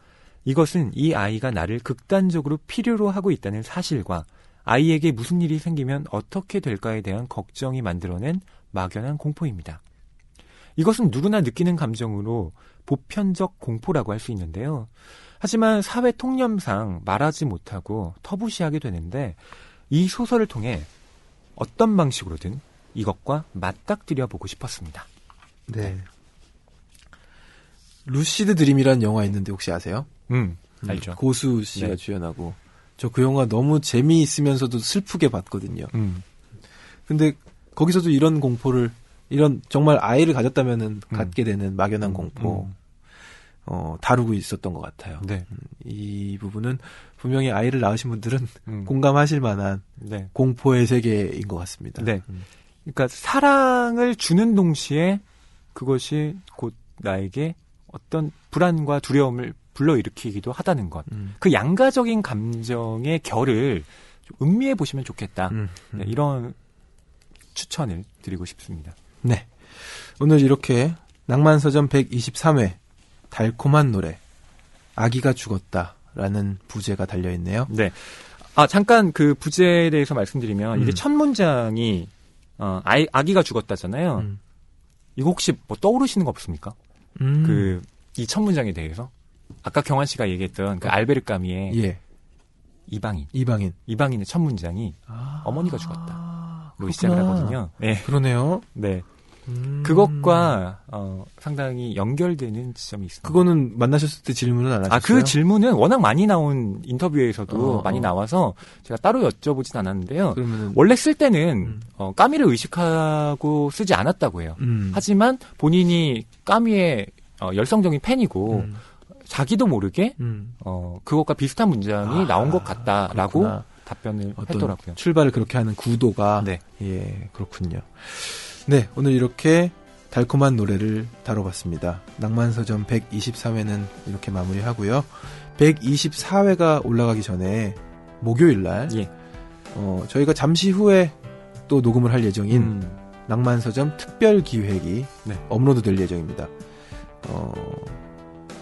B: 이것은 이 아이가 나를 극단적으로 필요로 하고 있다는 사실과 아이에게 무슨 일이 생기면 어떻게 될까에 대한 걱정이 만들어낸 막연한 공포입니다. 이것은 누구나 느끼는 감정으로 보편적 공포라고 할 수 있는데요. 하지만 사회 통념상 말하지 못하고 터부시하게 되는데 이 소설을 통해 어떤 방식으로든 이것과 맞닥뜨려 보고 싶었습니다.
A: 네. 루시드 드림이라는 영화 있는데 혹시 아세요?
B: 알죠.
A: 고수 씨가
B: 네.
A: 주연하고 저 그 영화 너무 재미있으면서도 슬프게 봤거든요. 근데 거기서도 이런 공포를 이런 정말 아이를 가졌다면은 갖게 되는 막연한 공포 다루고 있었던 것 같아요.
B: 네.
A: 이 부분은 분명히 아이를 낳으신 분들은 공감하실 만한
B: 네.
A: 공포의 세계인 것 같습니다.
B: 네. 그러니까 사랑을 주는 동시에 그것이 곧 나에게 어떤 불안과 두려움을 불러일으키기도 하다는 것. 그 양가적인 감정의 결을 좀 음미해 보시면 좋겠다. 네, 이런 추천을 드리고 싶습니다.
A: 네. 오늘 이렇게 낭만서점 123회 달콤한 노래 아기가 죽었다라는 부제가 달려있네요.
B: 네. 잠깐 그 부제에 대해서 말씀드리면 이게 첫 문장이 아기가 죽었다잖아요. 이거 혹시 뭐 떠오르시는 거 없습니까? 이 첫 문장에 대해서 아까 경환 씨가 얘기했던 그 알베르 까미의
A: 예.
B: 이방인의 첫 문장이 어머니가 죽었다로 시작을 하거든요. 네.
A: 그러네요.
B: 네. 그것과 상당히 연결되는 지점이 있습니다.
A: 그거는 만나셨을 때 질문은 안 하셨어요?
B: 그 질문은 워낙 많이 나온 인터뷰에서도 많이 나와서 제가 따로 여쭤보진 않았는데요.
A: 그러면은
B: 원래 쓸 때는 까미를 의식하고 쓰지 않았다고 해요. 하지만 본인이 까미의 열성적인 팬이고 자기도 모르게 그것과 비슷한 문장이 나온 것 같다라고
A: 그렇구나.
B: 답변을
A: 어떤
B: 했더라고요.
A: 출발을 그렇게 하는 구도가
B: 네.
A: 예, 그렇군요. 네, 오늘 이렇게 달콤한 노래를 다뤄봤습니다. 낭만서점 123회는 이렇게 마무리하고요. 124회가 올라가기 전에 목요일날
B: 예.
A: 저희가 잠시 후에 또 녹음을 할 예정인 낭만서점 특별기획이
B: 네.
A: 업로드될 예정입니다.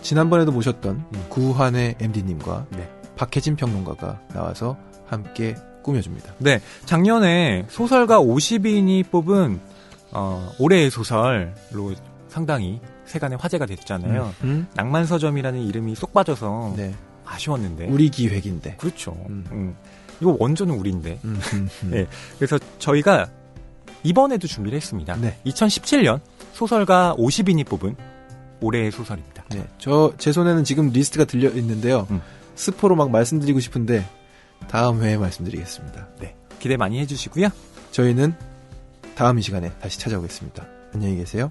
A: 지난번에도 모셨던 구한회 MD님과
B: 네.
A: 박혜진 평론가가 나와서 함께 꾸며줍니다.
B: 네, 작년에 소설가 50인이 뽑은 올해의 소설로 상당히 세간의 화제가 됐잖아요. 낭만서점이라는 이름이 쏙 빠져서
A: 네.
B: 아쉬웠는데.
A: 우리 기획인데.
B: 그렇죠. 이거 원조는 우리인데.
A: 음.
B: 네, 그래서 저희가 이번에도 준비를 했습니다.
A: 네.
B: 2017년 소설가 50인이 뽑은 올해의 소설입니다.
A: 네, 제 손에는 지금 리스트가 들려 있는데요. 스포로 막 말씀드리고 싶은데 다음 회에 말씀드리겠습니다.
B: 네, 기대 많이 해주시고요.
A: 저희는 다음 이 시간에 다시 찾아오겠습니다. 안녕히 계세요.